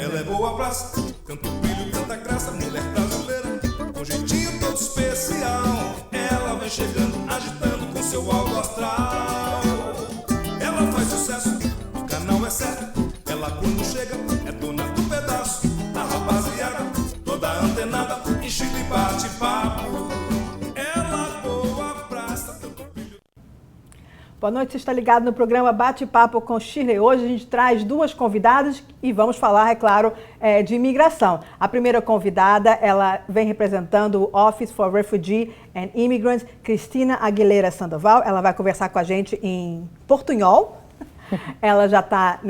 Ela é boa praça, canta brilho, canta graça, mulher brasileira, com jeitinho todo especial. Ela vem chegando, agitando com seu alto astral. Ela faz sucesso, o canal é certo. Ela quando chega, é dona do pedaço. A rapaziada, toda antenada, enche de bate-papo. Ela boa praça, canta brilho. Boa noite, você está ligado no programa Bate-Papo com Shirley. Hoje a gente traz duas convidadas e vamos falar, é claro, de imigração. A primeira convidada, ela vem representando o Office for Refugee and Immigrants, Cristina Aguilera Sandoval. Ela vai conversar com a gente em portunhol. Ela já está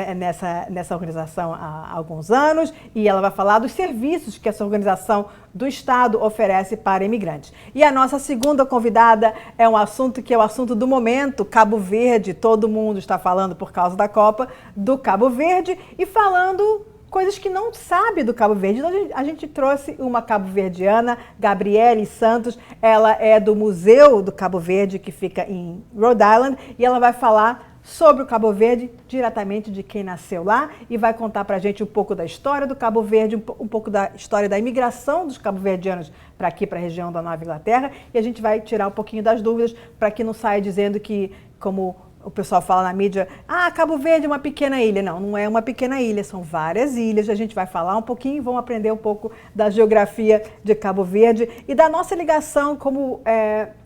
nessa organização há alguns anos e ela vai falar dos serviços que essa organização do Estado oferece para imigrantes. E a nossa segunda convidada é um assunto que é o assunto do momento, Cabo Verde. Todo mundo está falando por causa da Copa do Cabo Verde e falando coisas que não sabe do Cabo Verde. Então a gente trouxe uma cabo-verdiana, Gabriele Santos. Ela é do Museu do Cabo Verde, que fica em Rhode Island, e ela vai falar sobre o Cabo Verde, diretamente de quem nasceu lá, e vai contar para a gente um pouco da história do Cabo Verde, um pouco da história da imigração dos cabo-verdianos para aqui, para a região da Nova Inglaterra, e a gente vai tirar um pouquinho das dúvidas para que não saia dizendo que, como o pessoal fala na mídia, Cabo Verde é uma pequena ilha. Não, não é uma pequena ilha, são várias ilhas. A gente vai falar um pouquinho e vamos aprender um pouco da geografia de Cabo Verde e da nossa ligação como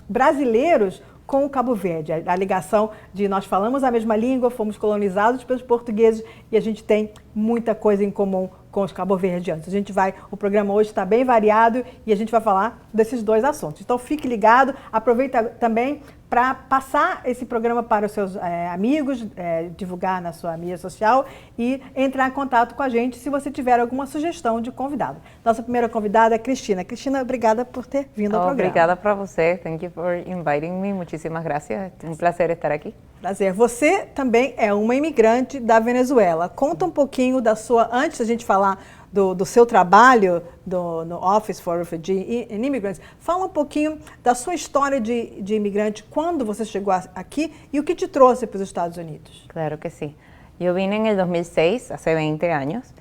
brasileiros com o Cabo Verde, a ligação de nós falamos a mesma língua, fomos colonizados pelos portugueses e a gente tem muita coisa em comum com os cabo-verdianos. O programa hoje está bem variado e a gente vai falar desses dois assuntos. Então fique ligado, aproveita também para passar esse programa para os seus amigos, divulgar na sua mídia social e entrar em contato com a gente se você tiver alguma sugestão de convidado. Nossa primeira convidada é Cristina. Cristina, obrigada por ter vindo ao programa. Obrigada para você. Thank you for inviting me. Muchísimas gracias. É um prazer estar aqui. Prazer. Você também é uma imigrante da Venezuela. Conta um pouquinho da sua, antes da gente falar do seu trabalho no Office for Refugee and Immigrants, fala um pouquinho da sua história de imigrante, quando você chegou aqui e o que te trouxe para os Estados Unidos. Claro que sí. Yo vine en el 2006, hace 20 años,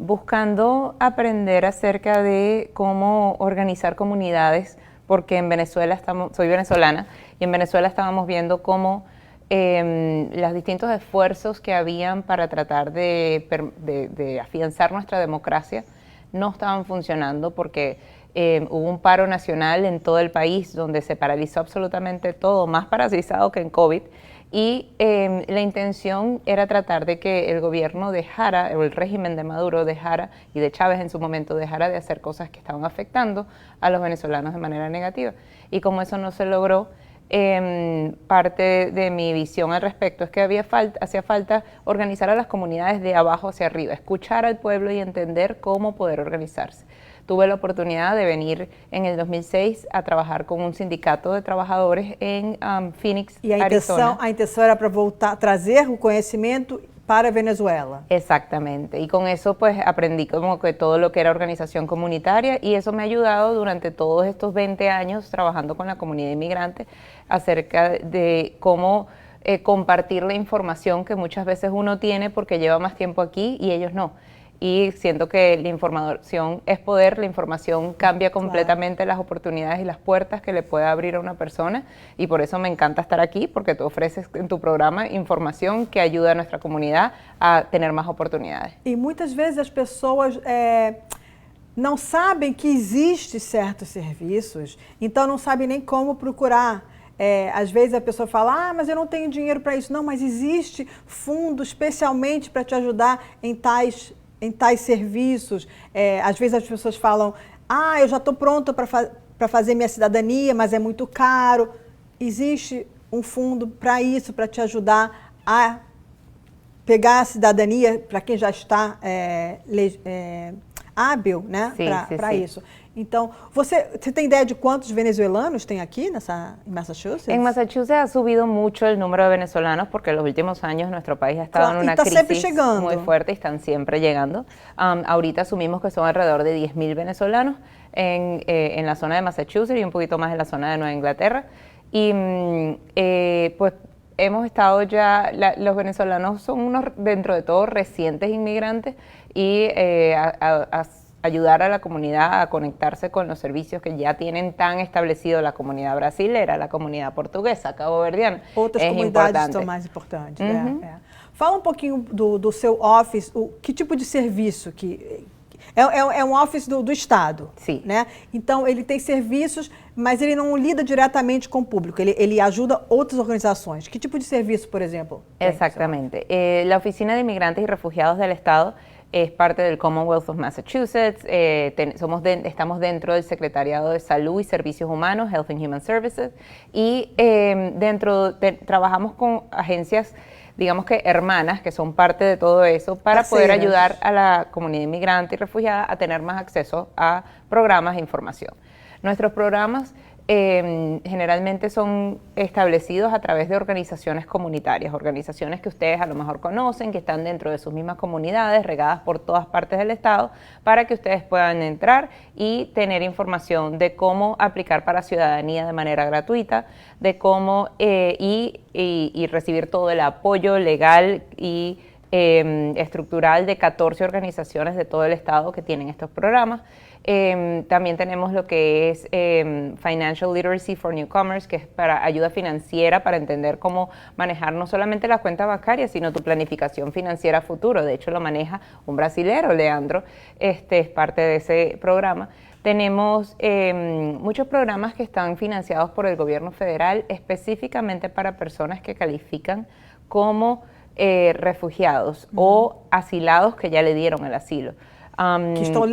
buscando aprender acerca de cómo organizar comunidades, porque en Venezuela soy venezolana, y en Venezuela estábamos viendo cómo los distintos esfuerzos que habían para tratar de afianzar nuestra democracia no estaban funcionando porque hubo un paro nacional en todo el país donde se paralizó absolutamente todo, más paralizado que en COVID, y la intención era tratar de que el gobierno dejara, o el régimen de Maduro dejara, y de Chávez en su momento dejara de hacer cosas que estaban afectando a los venezolanos de manera negativa. Y como eso no se logró, parte de mi visión al respecto es que hacía falta organizar a las comunidades de abajo hacia arriba, escuchar al pueblo y entender cómo poder organizarse. Tuve la oportunidad de venir en el 2006 a trabajar con un sindicato de trabajadores en Phoenix, Arizona. A intenção era para voltar, trazer o conhecimento para Venezuela. Exactamente, y con eso pues aprendí como que todo lo que era organización comunitaria y eso me ha ayudado durante todos estos 20 años trabajando con la comunidad inmigrante acerca de cómo compartir la información que muchas veces uno tiene porque lleva más tiempo aquí y ellos no. Y siento que la información es poder, la información cambia completamente las oportunidades y las puertas que le puede abrir a una persona y por eso me encanta estar aquí porque tú ofreces en tu programa información que ayuda a nuestra comunidad a tener más oportunidades. E muitas vezes as pessoas não sabem que existem certos serviços, então não sabem nem como procurar. Às vezes a pessoa fala, mas eu não tenho dinheiro para isso. Não, mas existe fundo especialmente para te ajudar em tais serviços. Às vezes as pessoas falam, eu já estou pronta para fazer minha cidadania, mas é muito caro. Existe um fundo para isso, para te ajudar a pegar a cidadania para quem já está hábil, né, para isso. Então, você tem ideia de quantos venezuelanos tem aquí en Massachusetts? En Massachusetts ha subido mucho el número de venezolanos porque en los últimos años nuestro país ha estado en una crisis muy fuerte y están siempre llegando. Ahorita asumimos que son alrededor de 10.000 venezolanos en la zona de Massachusetts y un poquito más en la zona de Nueva Inglaterra. Y pues hemos estado ya, los venezolanos son unos, dentro de todo, recientes inmigrantes y ayudar a la comunidad a conectarse con los servicios que ya tienen tan establecido la comunidad brasilera, la comunidad portuguesa, cabo-verdiana. Outras comunidades são mais importantes. Fala um pouquinho do seu office, que tipo de serviço que... É um office do Estado, Sim. Né? Então, ele tem serviços, mas ele não lida diretamente com o público, ele ajuda outras organizações. Que tipo de serviço, por exemplo? Exactamente. La Oficina de Inmigrantes y Refugiados del Estado es parte del Commonwealth of Massachusetts, estamos dentro del Secretariado de Salud y Servicios Humanos, Health and Human Services, y trabajamos con agencias, digamos que hermanas, que son parte de todo eso, para poder ayudar a la comunidad inmigrante y refugiada a tener más acceso a programas e información. Nuestros programas generalmente son establecidos a través de organizaciones comunitarias, organizaciones que ustedes a lo mejor conocen, que están dentro de sus mismas comunidades, regadas por todas partes del estado, para que ustedes puedan entrar y tener información de cómo aplicar para ciudadanía de manera gratuita, de cómo y recibir todo el apoyo legal y estructural de 14 organizaciones de todo el estado que tienen estos programas. También tenemos lo que es Financial Literacy for Newcomers, que es para ayuda financiera para entender cómo manejar no solamente la cuenta bancaria, sino tu planificación financiera a futuro. De hecho, lo maneja un brasilero, Leandro, es parte de ese programa. Tenemos muchos programas que están financiados por el gobierno federal, específicamente para personas que califican como refugiados o asilados que ya le dieron el asilo. Que estão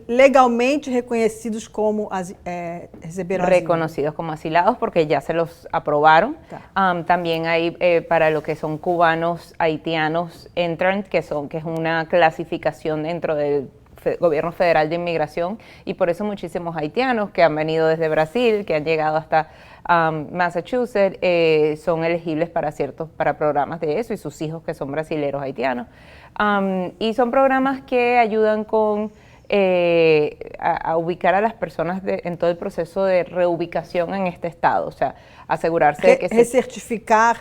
legalmente reconhecidos como receberam asilo. Reconocidos como asilados porque ya se los aprobaron. También hay para lo que son cubanos, haitianos, entrant, que es una clasificación dentro del gobierno federal de inmigración, y por eso muchísimos haitianos que han venido desde Brasil, que han llegado hasta Massachusetts, son elegibles para programas de eso, y sus hijos que son brasileros haitianos. Y son programas que ayudan con a ubicar a las personas en todo el proceso de reubicación en este estado, o sea, asegurarse de que recertificar,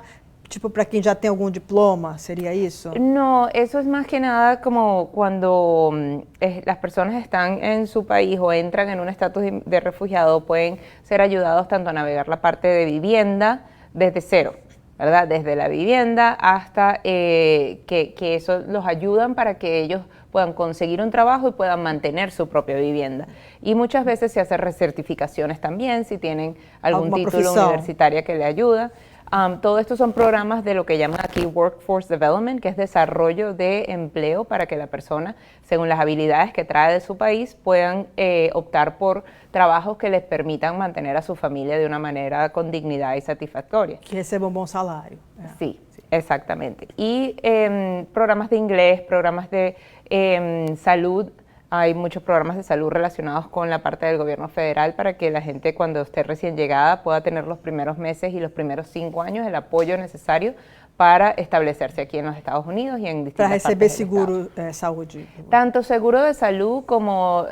tipo para quien ya tiene algún diploma, ¿sería eso? No, eso es más que nada como cuando las personas están en su país o entran en un estatus de refugiado, pueden ser ayudados tanto a navegar la parte de vivienda desde cero, ¿verdad? Desde la vivienda hasta que eso los ayudan para que ellos puedan conseguir un trabajo y puedan mantener su propia vivienda. Y muchas veces se hacen recertificaciones también, si tienen algún título universitario que le ayuda. Todo esto son programas de lo que llaman aquí Workforce Development, que es desarrollo de empleo para que la persona, según las habilidades que trae de su país, puedan optar por trabajos que les permitan mantener a su familia de una manera con dignidad y satisfactoria. Que reciba un buen salario. Sí, exactamente. Y programas de inglés, programas de salud. Hay muchos programas de salud relacionados con la parte del gobierno federal para que la gente cuando esté recién llegada pueda tener los primeros meses y los primeros 5 años el apoyo necesario para establecerse aquí en los Estados Unidos y en distintas partes del receber seguro salud. Tanto seguro de salud como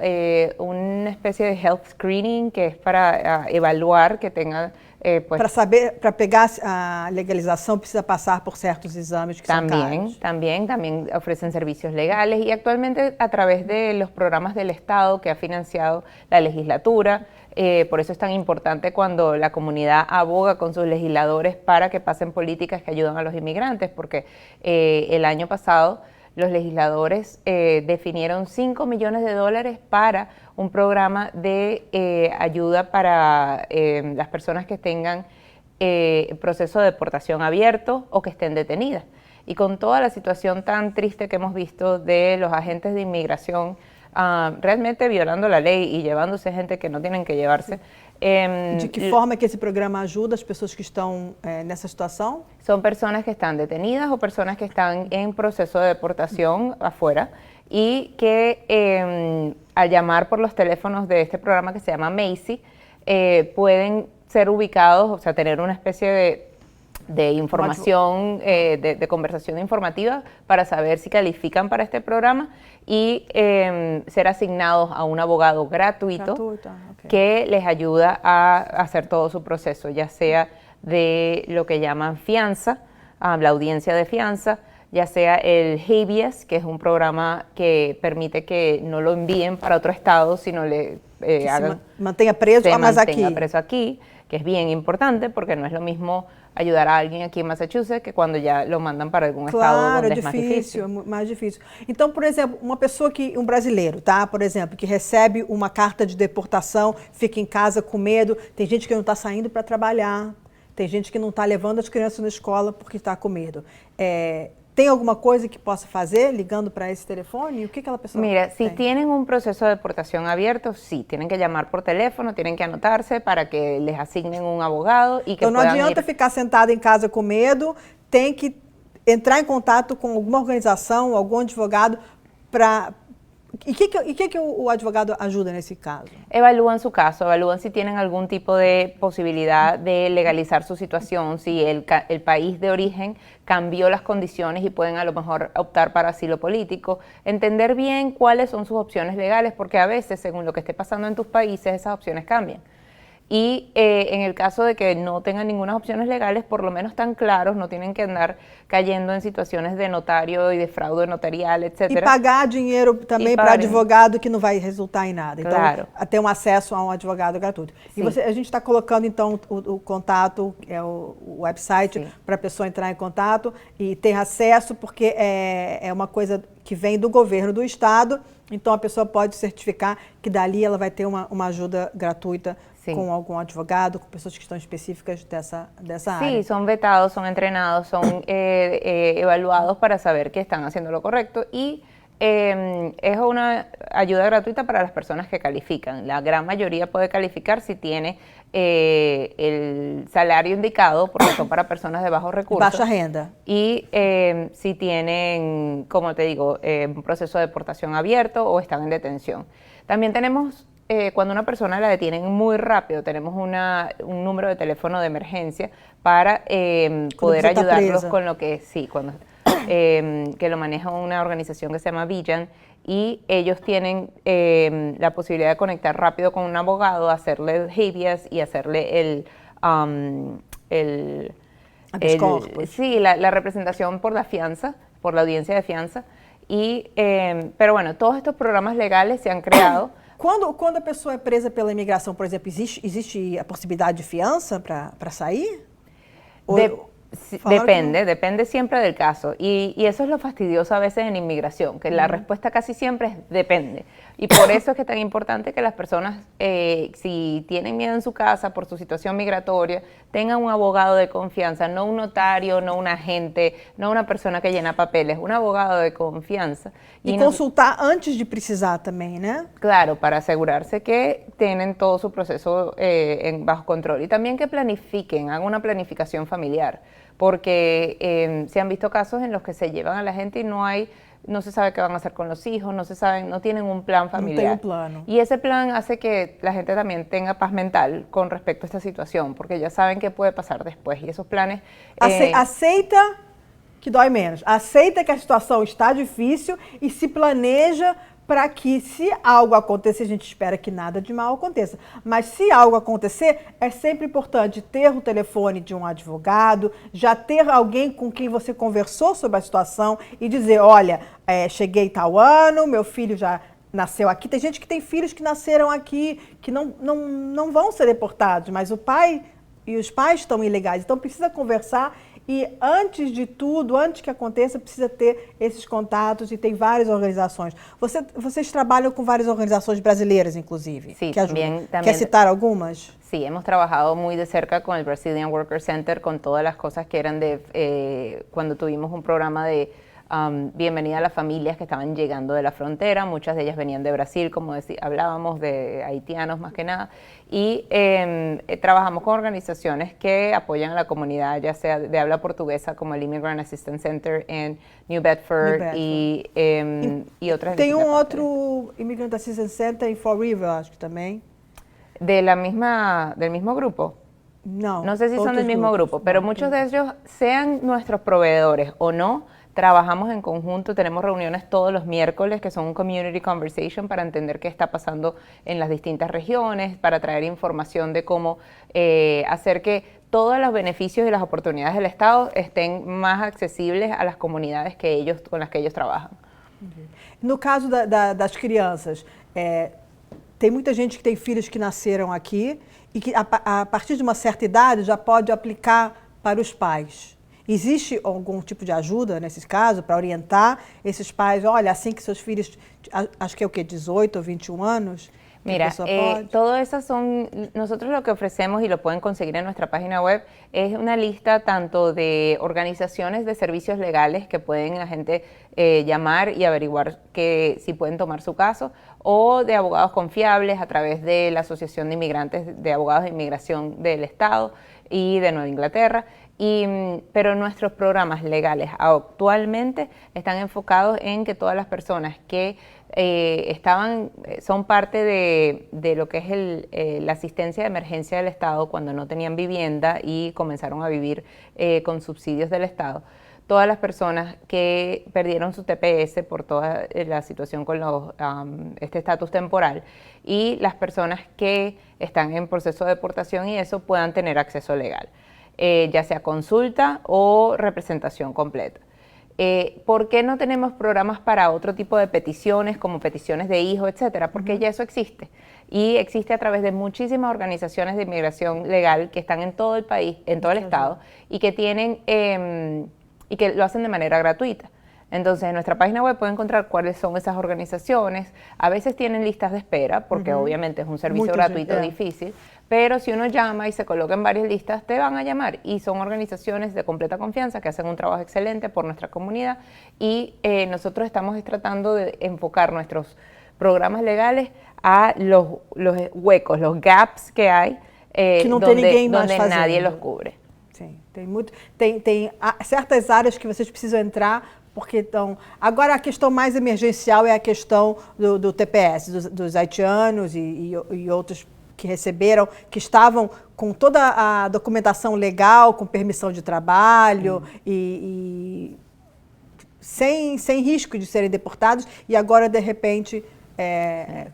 una especie de health screening que es para evaluar que tenga pues, para pegar a legalización precisa pasar por ciertos exámenes que son caros. También ofrecen servicios legales y actualmente a través de los programas del Estado que ha financiado la legislatura. Por eso es tan importante cuando la comunidad aboga con sus legisladores para que pasen políticas que ayudan a los inmigrantes, porque el año pasado los legisladores definieron $5 millones para un programa de ayuda para las personas que tengan proceso de deportación abierto o que estén detenidas. Y con toda la situación tan triste que hemos visto de los agentes de inmigración realmente violando la ley y llevándose gente que no tienen que llevarse. ¿De qué forma que ese programa ayuda a las personas que están en esa situación? Son personas que están detenidas o personas que están en proceso de deportación afuera y que al llamar por los teléfonos de este programa que se llama Macy, pueden ser ubicados, o sea, tener una especie de información, de conversación informativa para saber si califican para este programa y ser asignados a un abogado gratuito que les ayuda a hacer todo su proceso, ya sea de lo que llaman fianza, la audiencia de fianza, ya sea el habeas, que es un programa que permite que no lo envíen para otro estado, sino le mantenga preso, preso aquí, que es bien importante porque no es lo mismo ayudar a alguien aqui em Massachusetts que quando já lo mandam para algum estado onde é mais difícil. Claro, é mais difícil. Então, por exemplo, uma pessoa um brasileiro, tá? Por exemplo, que recebe uma carta de deportação, fica em casa com medo, tem gente que não está saindo para trabalhar, tem gente que não está levando as crianças na escola porque está com medo. ¿Tem alguma coisa que possa fazer ligando para esse telefone? O que aquela pessoa Mira, tem? si tienen un proceso de deportación abierto, sí, tienen que llamar por teléfono, tienen que anotarse para que les asignen un abogado y que então não adianta ficar sentada em casa com medo, tem que entrar em contato com alguma organização, algum advogado para... E que o advogado ajuda nesse caso? Evalúan su caso, evalúan si tienen algún tipo de posibilidad de legalizar su situación, si el país de origen cambió las condiciones y pueden a lo mejor optar para asilo político, entender bien cuáles son sus opciones legales, porque a veces, según lo que esté pasando en tus países, esas opciones cambian. Y en el caso de que no tengan ninguna opciones legales, por lo menos están claros, no tienen que andar cayendo en situaciones de notario y de fraude notarial, etc. E pagar dinheiro também para advogado que não vai resultar em nada. Então, claro. Ter um acesso a um advogado gratuito. Sim. E a gente está colocando, então, o contato, o website, para a pessoa entrar em contato e ter acesso, porque é uma coisa que vem do governo do estado, então a pessoa pode certificar que dali ela vai ter uma ajuda gratuita. Sim. Com algum advogado, com pessoas que estão específicas dessa área. Sí, son vetados, son entrenados, son evaluados para saber que están haciendo lo correcto y es una ayuda gratuita para las personas que califican. La gran mayoría puede calificar si tiene el salario indicado, porque son para personas de bajos recursos. Baja renda. Y si tienen, como te digo, un proceso de deportación abierto o están en detención. También tenemos... cuando una persona la detienen muy rápido, tenemos un número de teléfono de emergencia para poder ayudarlos con lo que que lo maneja una organización que se llama Vigan, y ellos tienen la posibilidad de conectar rápido con un abogado, hacerle el habeas y hacerle la representación por la fianza, por la audiencia de fianza. Pero bueno, todos estos programas legales se han creado. Quando a pessoa é presa pela imigração, por exemplo, existe a possibilidade de fiança para sair? Depende siempre del caso. Y eso es lo fastidioso a veces en inmigración, que la respuesta casi siempre es depende. Y por eso es que es tan importante que las personas, si tienen miedo en su casa por su situación migratoria, tengan un abogado de confianza, no un notario, no un agente, no una persona que llena papeles, un abogado de confianza. Y consultar antes de precisar también, ¿no? Claro, para asegurarse que tienen todo su proceso bajo control. Y también que planifiquen, hagan una planificación familiar. Porque se han visto casos en los que se llevan a la gente y no se sabe qué van a hacer con los hijos, no tienen un plan familiar. No tiene un plano. Y ese plan hace que la gente también tenga paz mental con respecto a esta situación, porque ya saben qué puede pasar después. Y esos planes... Aceita que dói menos. Aceita que a situação está difícil e se planeja para que, se algo acontecer, a gente espera que nada de mal aconteça, mas se algo acontecer, é sempre importante ter o telefone de um advogado, já ter alguém com quem você conversou sobre a situação e dizer, olha, cheguei tal ano, meu filho já nasceu aqui. Tem gente que tem filhos que nasceram aqui, que não vão ser deportados, mas o pai e os pais estão ilegais, então precisa conversar. E antes de tudo, antes que aconteça, precisa ter esses contatos e tem várias organizações. Vocês trabalham com várias organizações brasileiras, inclusive, sí, que ajudam. También, ¿Quer citar algumas? Sí, hemos trabajado muy de cerca con el Brazilian Worker Center, con todas las cosas que eran cuando tuvimos un programa de bienvenida a las familias que estaban llegando de la frontera. Muchas de ellas venían de Brasil, como hablábamos, de haitianos más que nada. Y trabajamos con organizaciones que apoyan a la comunidad, ya sea de habla portuguesa, como el Immigrant Assistance Center en New Bedford. Y otras. Tem outro Immigrant Assistance Center em Fall River, acho que também. Del mismo grupo. No sé si son del mismo grupo, pero muchos de ellos, sean nuestros proveedores o no, trabajamos en conjunto, tenemos reuniones todos los miércoles que son un community conversation para entender qué está pasando en las distintas regiones, para traer información de cómo hacer que todos los beneficios y las oportunidades del Estado estén más accesibles a las comunidades con las que ellos trabajan. No caso das crianças, tem muita gente que tem filhos que nasceram aqui e que a partir de uma certa idade já pode aplicar para os pais. Existe algum tipo de ajuda nesses casos para orientar esses pais? Olha, assim que seus filhos, acho que é o quê, 18 ou 21 anos? Mira, todo eso nosotros lo que ofrecemos y lo pueden conseguir en nuestra página web es una lista tanto de organizaciones de servicios legales que pueden la gente llamar y averiguar si pueden tomar su caso, o de abogados confiables a través de la Asociación de Inmigrantes de Abogados de Inmigración del Estado y de Nueva Inglaterra. Pero nuestros programas legales actualmente están enfocados en que todas las personas que son parte de lo que es la asistencia de emergencia del Estado cuando no tenían vivienda y comenzaron a vivir con subsidios del Estado. Todas las personas que perdieron su TPS por toda la situación con este estatus temporal, y las personas que están en proceso de deportación y eso puedan tener acceso legal, ya sea consulta o representación completa. ¿Por qué no tenemos programas para otro tipo de peticiones, como peticiones de hijos, etcétera? Porque ya eso existe. Y existe a través de muchísimas organizaciones de inmigración legal que están en todo el país, en todo el estado, y que tienen y que lo hacen de manera gratuita. Entonces, en nuestra página web pueden encontrar cuáles son esas organizaciones. A veces tienen listas de espera, porque obviamente es un servicio gratuito difícil, pero si uno llama y se coloca en varias listas, te van a llamar, y son organizaciones de completa confianza que hacen un trabajo excelente por nuestra comunidad, y nosotros estamos tratando de enfocar nuestros programas legales a los huecos, los gaps que hay, donde nadie los cubre. Sim, tem certas áreas que vocês precisam entrar, porque então, agora a questão mais emergencial é a questão do TPS, dos haitianos e outros que receberam, que estavam com toda a documentação legal, com permissão de trabalho e sem risco de serem deportados, e agora, de repente,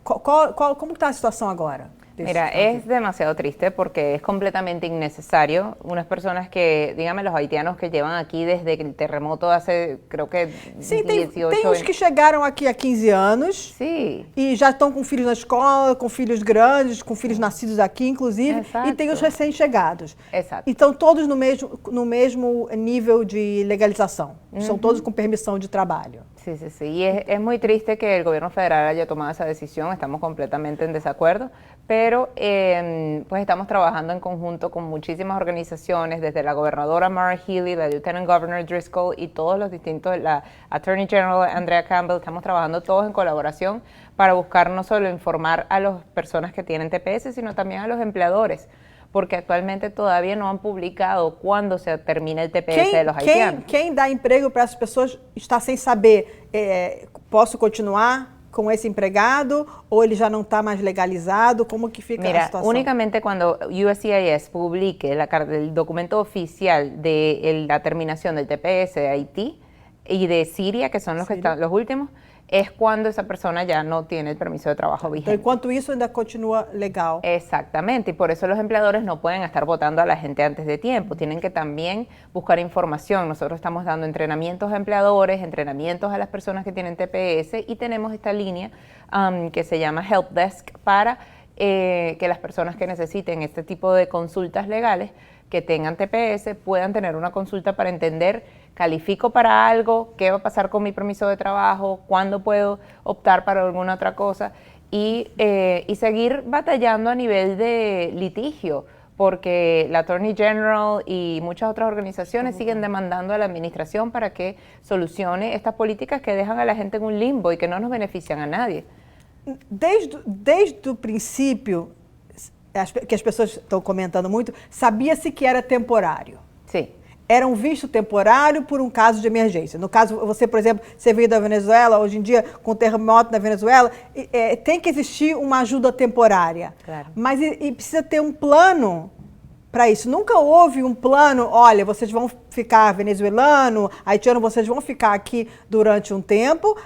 como está a situação agora? Mira, es demasiado triste porque es completamente innecesario. Unas personas que, dígame, los haitianos que llevan aquí desde el terremoto hace, creo que, 18 tem uns que chegaram aqui há 15 anos. Sim. E já estão com filhos na escola, com filhos grandes, com filhos nascidos aqui, inclusive. Exato. E tem os recém-chegados. Exato. E estão todos no mesmo nível de legalização. São todos com permissão de trabalho. Sí, sí, sí. Y es muy triste que el gobierno federal haya tomado esa decisión. Estamos completamente en desacuerdo, pero pues estamos trabajando en conjunto con muchísimas organizaciones, desde la gobernadora Maura Healey, la Lieutenant Governor Driscoll y todos los distintos, la Attorney General Andrea Campbell. Estamos trabajando todos en colaboración para buscar no solo informar a las personas que tienen TPS, sino también a los empleadores, porque actualmente todavía no han publicado cuándo se termina el TPS de los haitianos. Quem dá emprego para essas pessoas está sem saber, posso continuar com esse empregado ou ele já não está mais legalizado? Como que fica a situação? Únicamente cuando USCIS publique el documento oficial de la terminación del TPS de Haití y de Siria, que son los que están los últimos, es cuando esa persona ya no tiene el permiso de trabajo vigente. Então, enquanto isso, ainda continua legal. Exactamente, y por eso los empleadores no pueden estar votando a la gente antes de tiempo. Tienen que también buscar información. Nosotros estamos dando entrenamientos a empleadores, entrenamientos a las personas que tienen TPS, y tenemos esta línea que se llama Help Desk para que las personas que necesiten este tipo de consultas legales, que tengan TPS, puedan tener una consulta para entender: ¿califico para algo? ¿Qué va a pasar con mi permiso de trabajo? ¿Cuándo puedo optar para alguna otra cosa? Y seguir batallando a nivel de litigio, porque la Attorney General y muchas otras organizaciones siguen demandando a la administración para que solucione estas políticas que dejan a la gente en un limbo y que no nos benefician a nadie. Desde o princípio, que as pessoas estão comentando muito, sabia-se que era temporário. Sim. Era um visto temporário por um caso de emergência. No caso, você, por exemplo, você veio da Venezuela, hoje em dia, com o terremoto na Venezuela, tem que existir uma ajuda temporária. Claro. Mas precisa ter um plano para isso. Nunca houve um plano: olha, vocês vão ficar venezuelano, haitiano, vocês vão ficar aqui durante um tempo,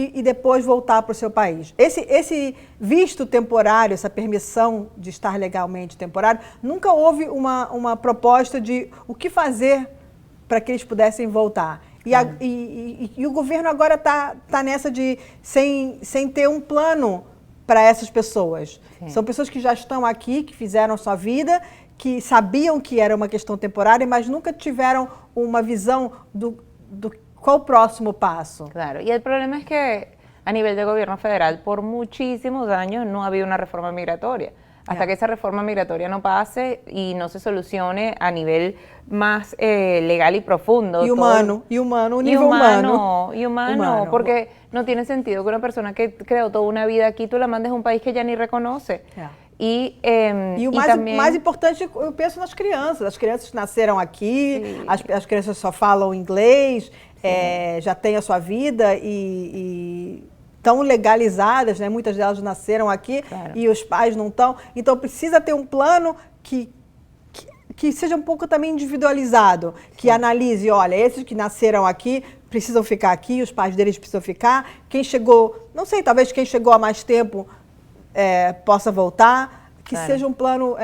e depois voltar para o seu país. Esse visto temporário, essa permissão de estar legalmente temporário, nunca houve uma proposta de o que fazer para que eles pudessem voltar. E o governo agora está nessa de sem ter um plano para essas pessoas. Sim. São pessoas que já estão aqui, que fizeram a sua vida, que sabiam que era uma questão temporária, mas nunca tiveram uma visão do qual o próximo paso. Claro, y el problema es que a nivel de gobierno federal por muchísimos años no ha habido una reforma migratoria. Hasta que esa reforma migratoria no pase y no se solucione a nivel más legal y profundo. Y humano, un nivel humano. Y humano, porque no tiene sentido que una persona que creó toda una vida aquí, tú la mandes a un país que ya ni reconoce. Yeah. E o mais importante, eu penso nas crianças. As crianças nasceram aqui, as crianças só falam inglês, já têm a sua vida e estão legalizadas, né? Muitas delas nasceram aqui, claro, e os pais não estão. Então precisa ter um plano que seja um pouco também individualizado, que analise, olha, esses que nasceram aqui precisam ficar aqui, os pais deles precisam ficar. Quem chegou, não sei, talvez quem chegou há mais tempo possa voltar, que claro, seja um plano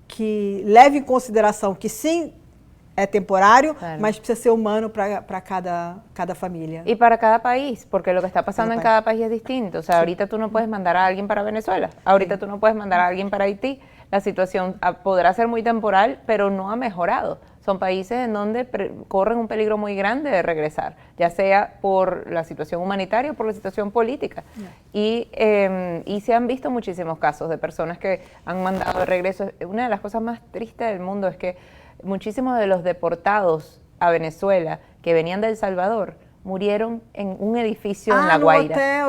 que leve em consideração que sim, é temporário, claro, mas precisa ser humano para cada familia. Y para cada país, porque lo que está pasando en cada país es distinto. O sea, ahorita tú no puedes mandar a alguien para Venezuela, ahorita tú no puedes mandar a alguien para Haití. La situación podrá ser muy temporal, pero no ha mejorado. Son países en donde corren un peligro muy grande de regresar, ya sea por la situación humanitaria o por la situación política. Yeah. Y se han visto muchísimos casos de personas que han mandado de regreso. Una de las cosas más tristes del mundo es que muchísimos de los deportados a Venezuela que venían de El Salvador murieron en un edificio en La Guaira.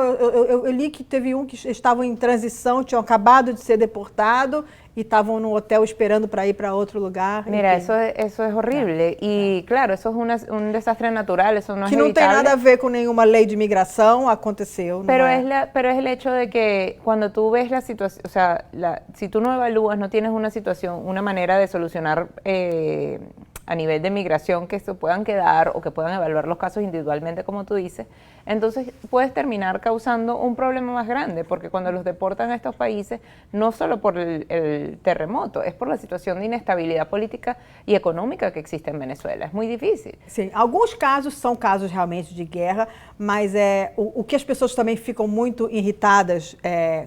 Eu li que teve que estavam em transição, tinham acabado de ser deportado y estaban en un hotel esperando para ir para otro lugar. Mira, eso es horrible. Y claro, eso es un desastre natural, eso no es evitable. Que não tem nada a ver com nenhuma lei de imigração, aconteceu. Pero es el hecho de que cuando tú ves la situación, o sea, si tú no evalúas, no tienes una situación, una manera de solucionar a nivel de migración que se puedan quedar o que puedan evaluar los casos individualmente, como tú dices, entonces puedes terminar causando un problema más grande, porque cuando los deportan a estos países, no solo por el terremoto, es por la situación de inestabilidad política y económica que existe en Venezuela. Es muy difícil. Sim, alguns casos são casos realmente de guerra, mas o que as pessoas também ficam muito irritadas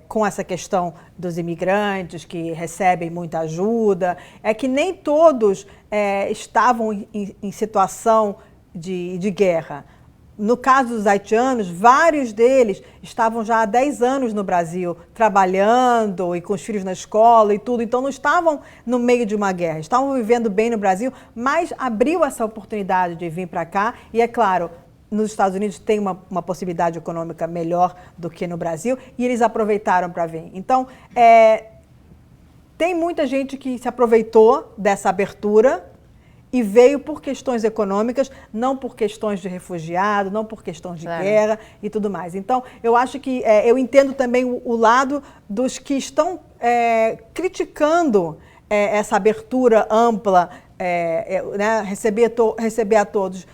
com essa questão dos imigrantes que recebem muita ajuda, é que nem todos estavam em situação de guerra. No caso dos haitianos, vários deles estavam já há 10 anos no Brasil, trabalhando e com os filhos na escola e tudo, então não estavam no meio de uma guerra, estavam vivendo bem no Brasil, mas abriu essa oportunidade de vir para cá e, é claro, nos Estados Unidos tem uma possibilidade econômica melhor do que no Brasil e eles aproveitaram para vir. Então, tem muita gente que se aproveitou dessa abertura e veio por questões econômicas, não por questões de refugiado, não por questões de guerra e tudo mais. Então, eu acho que eu entendo também o lado dos que estão criticando essa abertura ampla, né, receber a todos.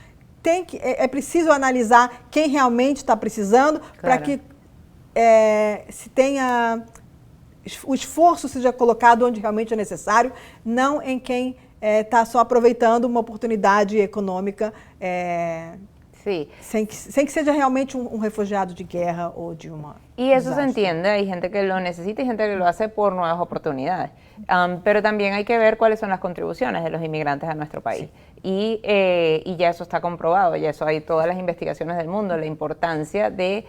É preciso analisar quem realmente está precisando, para que se tenha o esforço seja colocado onde realmente é necessário, não em quem está só aproveitando uma oportunidade econômica sí, sem que seja realmente un refugiado de guerra o de uma... Y eso se entiende, hay gente que lo necesita y gente que lo hace por nuevas oportunidades. Pero también hay que ver cuáles son las contribuciones de los inmigrantes a nuestro país. Sí. Y ya eso está comprobado, ya eso hay todas las investigaciones del mundo, la importancia del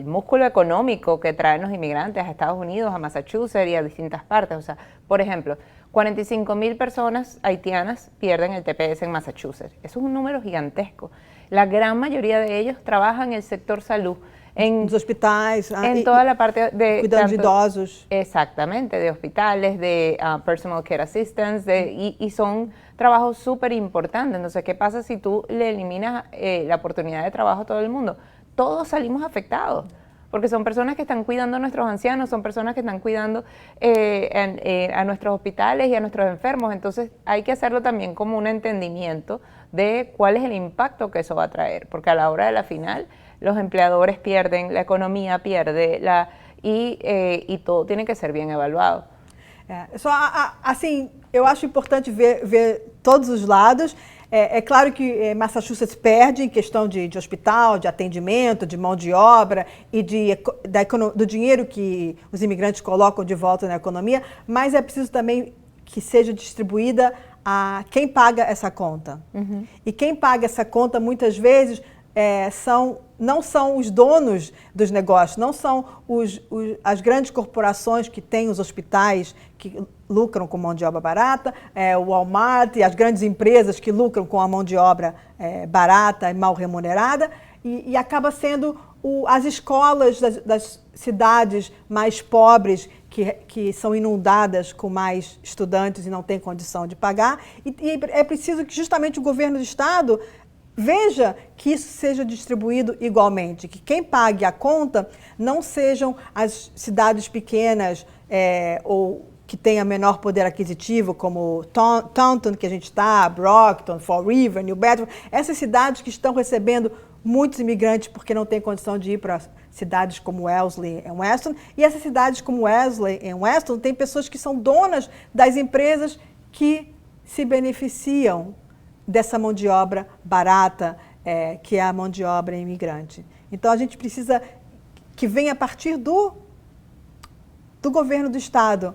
músculo económico que traen los inmigrantes a Estados Unidos, a Massachusetts y a distintas partes. O sea, por ejemplo, 45,000 personas haitianas pierden el TPS en Massachusetts. Eso es un número gigantesco. La gran mayoría de ellos trabajan en el sector salud. En los hospitales. En toda la parte de... Cuidando de idosos. Exactamente, de hospitales, de personal care assistance, y son trabajos súper importantes. Entonces, ¿qué pasa si tú le eliminas la oportunidad de trabajo a todo el mundo? Todos salimos afectados. porque son personas que están cuidando a nuestros ancianos, son personas que están cuidando a nuestros hospitales y a nuestros enfermos. Entonces hay que hacerlo también como un entendimiento de cuál es el impacto que eso va a traer, porque a la hora de la final los empleadores pierden, la economía pierde, y todo tiene que ser bien evaluado. Assim, eu acho importante ver todos os lados. É claro que Massachusetts perde em questão de hospital, de atendimento, de mão de obra e do dinheiro que os imigrantes colocam de volta na economia, mas é preciso também que seja distribuída a quem paga essa conta. Uhum. E quem paga essa conta, muitas vezes, não são os donos dos negócios, não são as grandes corporações que têm os hospitais que lucram com mão de obra barata, o Walmart e as grandes empresas que lucram com a mão de obra barata e mal remunerada, e acaba sendo as escolas das cidades mais pobres que são inundadas com mais estudantes e não têm condição de pagar, e é preciso que justamente o governo do estado veja que isso seja distribuído igualmente, que quem pague a conta não sejam as cidades pequenas ou que tenham menor poder aquisitivo, como Taunton, que a gente está, Brockton, Fall River, New Bedford, essas cidades que estão recebendo muitos imigrantes porque não têm condição de ir para cidades como Wellesley e Weston, e essas cidades como Wellesley e Weston têm pessoas que são donas das empresas que se beneficiam dessa mão de obra barata, que é a mão de obra imigrante. Então, a gente precisa que venha a partir do governo do estado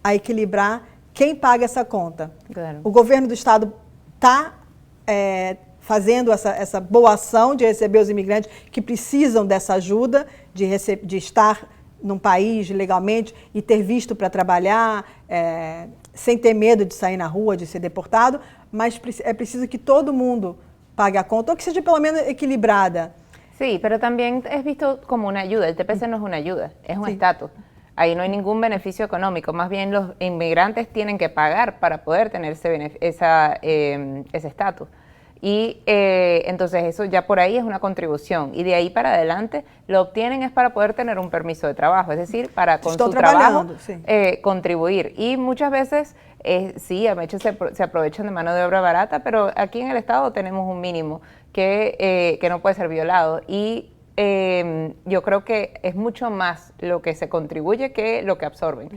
a equilibrar quem paga essa conta. Claro. O governo do estado está fazendo essa boa ação de receber os imigrantes que precisam dessa ajuda, de estar num país legalmente e ter visto para trabalhar, sem ter medo de sair na rua, de ser deportado, mas é preciso que todo mundo pague a conta, ou que seja pelo menos equilibrada. Sí, pero también es visto como una ayuda. El TPS no es una ayuda, es un estatus. Ahí no hay ningún beneficio económico, más bien los inmigrantes tienen que pagar para poder tener ese estatus. Y entonces eso ya por ahí es una contribución, y de ahí para adelante lo obtienen es para poder tener un permiso de trabajo, es decir, para con su trabajo contribuir. Y muchas veces sí, a veces se aprovechan de mano de obra barata, pero aquí en el estado tenemos un mínimo que no puede ser violado, y yo creo que es mucho más lo que se contribuye que lo que absorben.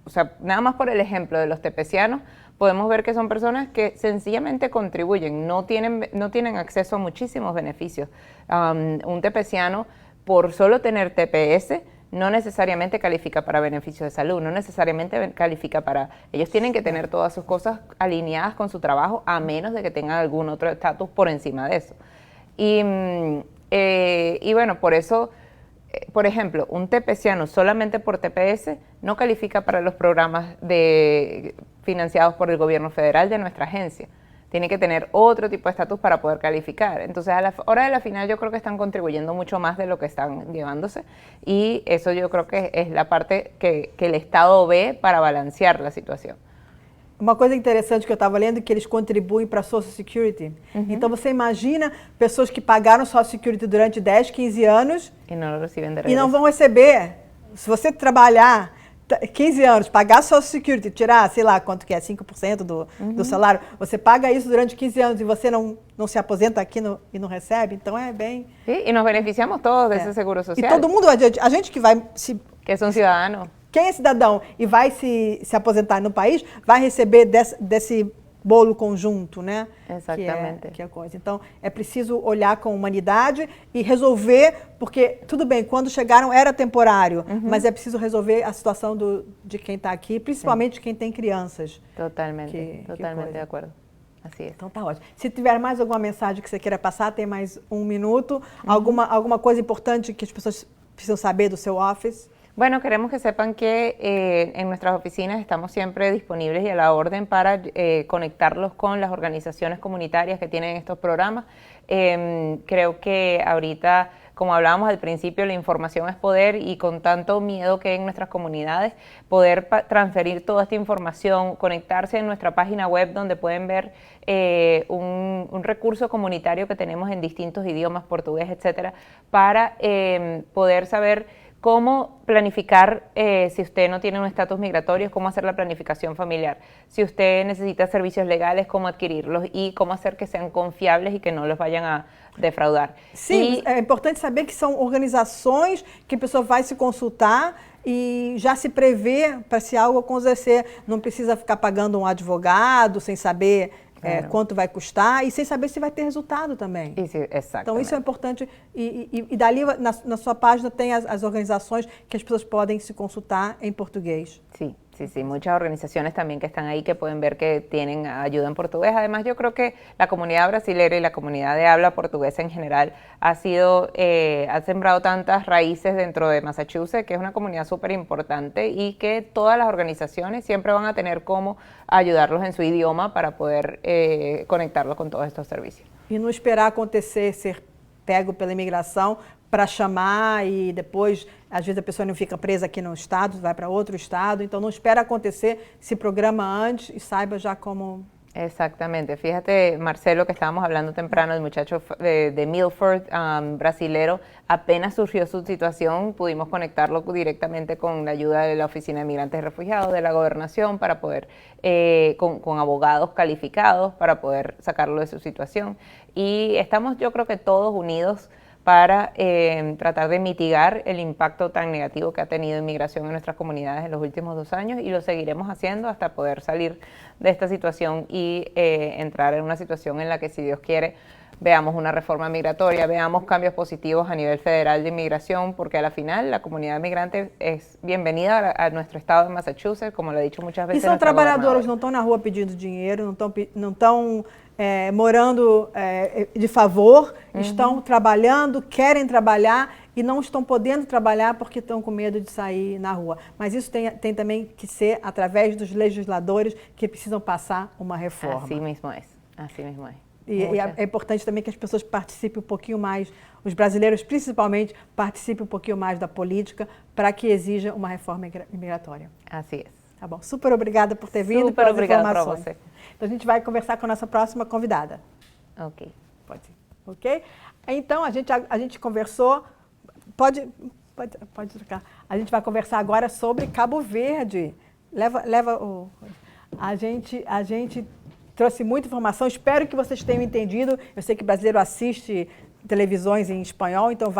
O sea, nada más por el ejemplo de los tepecianos, podemos ver que son personas que sencillamente contribuyen, no tienen acceso a muchísimos beneficios. Un tepeciano, por solo tener TPS, no necesariamente califica para beneficios de salud, no necesariamente califica para... Ellos tienen que tener todas sus cosas alineadas con su trabajo, a menos de que tengan algún otro estatus por encima de eso. Y bueno, por eso... Por ejemplo, un tepeciano solamente por TPS no califica para los programas financiados por el gobierno federal de nuestra agencia. Tiene que tener otro tipo de estatus para poder calificar. Entonces, a la hora de la final yo creo que están contribuyendo mucho más de lo que están llevándose, y eso yo creo que es la parte que el Estado ve para balancear la situación. Uma coisa interessante que eu estava lendo é que eles contribuem para a Social Security. Uhum. Então, você imagina pessoas que pagaram Social Security durante 10, 15 anos e não vão receber. Se você trabalhar 15 anos, pagar Social Security, tirar, sei lá, quanto que é, 5% do salário, você paga isso durante 15 anos e você não se aposenta aqui e não recebe, então é bem... Sí, e nos beneficiamos todos desse seguro social. E todo mundo, a gente que vai... Que são cidadãos. Quem é cidadão e vai se aposentar no país, vai receber desse bolo conjunto, né? Exatamente. Que é a coisa. Então, é preciso olhar com humanidade e resolver, porque, tudo bem, quando chegaram era temporário, mas é preciso resolver a situação de quem está aqui, principalmente quem tem crianças. Totalmente, totalmente de acordo. Assim é. Então tá ótimo. Se tiver mais alguma mensagem que você queira passar, tem mais um minuto. Alguma coisa importante que as pessoas precisam saber do seu office? Bueno, queremos que sepan que en nuestras oficinas estamos siempre disponibles y a la orden para conectarlos con las organizaciones comunitarias que tienen estos programas. Creo que ahorita como hablábamos al principio, la información es poder y con tanto miedo que hay en nuestras comunidades, poder transferir toda esta información, conectarse en nuestra página web donde pueden ver un recurso comunitario que tenemos en distintos idiomas, portugués, etcétera, para poder saber cómo planificar, si usted no tiene un estatus migratorio, cómo hacer la planificación familiar. Si usted necesita servicios legales, cómo adquirirlos y cómo hacer que sean confiables y que no los vayan a defraudar. Sim, é importante saber que são organizações que a pessoa vai se consultar e já se prevê para se algo acontecer. Não precisa ficar pagando um advogado sem saber quanto vai custar e sem saber se vai ter resultado também. Isso, exatamente. Então isso é importante e dali na sua página tem as organizações que as pessoas podem se consultar em português. Sí, sí, sí, muchas organizaciones también que están ahí que pueden ver que tienen ayuda en portugués. Además, yo creo que la comunidad brasilera y la comunidad de habla portuguesa en general ha sembrado tantas raíces dentro de Massachusetts, que es una comunidad súper importante y que todas las organizaciones siempre van a tener cómo ayudarlos en su idioma para poder conectarlos con todos estos servicios. E não esperar acontecer, ser pego pela imigração para chamar e depois, às vezes a pessoa não fica presa aqui no estado, vai para outro estado, então não espera acontecer, se programa antes e saiba já como... Exactamente. Fíjate, Marcelo, que estábamos hablando temprano, el muchacho de Milford, brasilero, apenas surgió su situación, pudimos conectarlo directamente con la ayuda de la Oficina de Migrantes y Refugiados, de la Gobernación, para poder, con abogados calificados, para poder sacarlo de su situación. Y estamos, yo creo que todos unidos para tratar de mitigar el impacto tan negativo que ha tenido inmigración en nuestras comunidades en los últimos 2 años y lo seguiremos haciendo hasta poder salir de esta situación y entrar en una situación en la que, si Dios quiere, veamos una reforma migratoria, veamos cambios positivos a nivel federal de inmigración, porque a la final la comunidad migrante es bienvenida a nuestro estado de Massachusetts, como lo he dicho muchas veces. E são trabalhadores, não estão na rua pedindo dinheiro, não estão morando de favor, estão trabalhando, querem trabalhar e não estão podendo trabalhar porque estão com medo de sair na rua. Mas isso tem também que ser através dos legisladores que precisam passar uma reforma. Assim mesmo é. Assim mesmo é. E é importante também que as pessoas participem um pouquinho mais, os brasileiros principalmente, participem um pouquinho mais da política para que exija uma reforma imigratória. Assim é. Tá bom. Super obrigada por ter vindo. Super obrigada para você. Então a gente vai conversar com a nossa próxima convidada. Ok. Pode ser. Ok? Então a gente conversou. Pode trocar. A gente vai conversar agora sobre Cabo Verde. A gente trouxe muita informação, espero que vocês tenham entendido. Eu sei que brasileiro assiste televisões em espanhol, então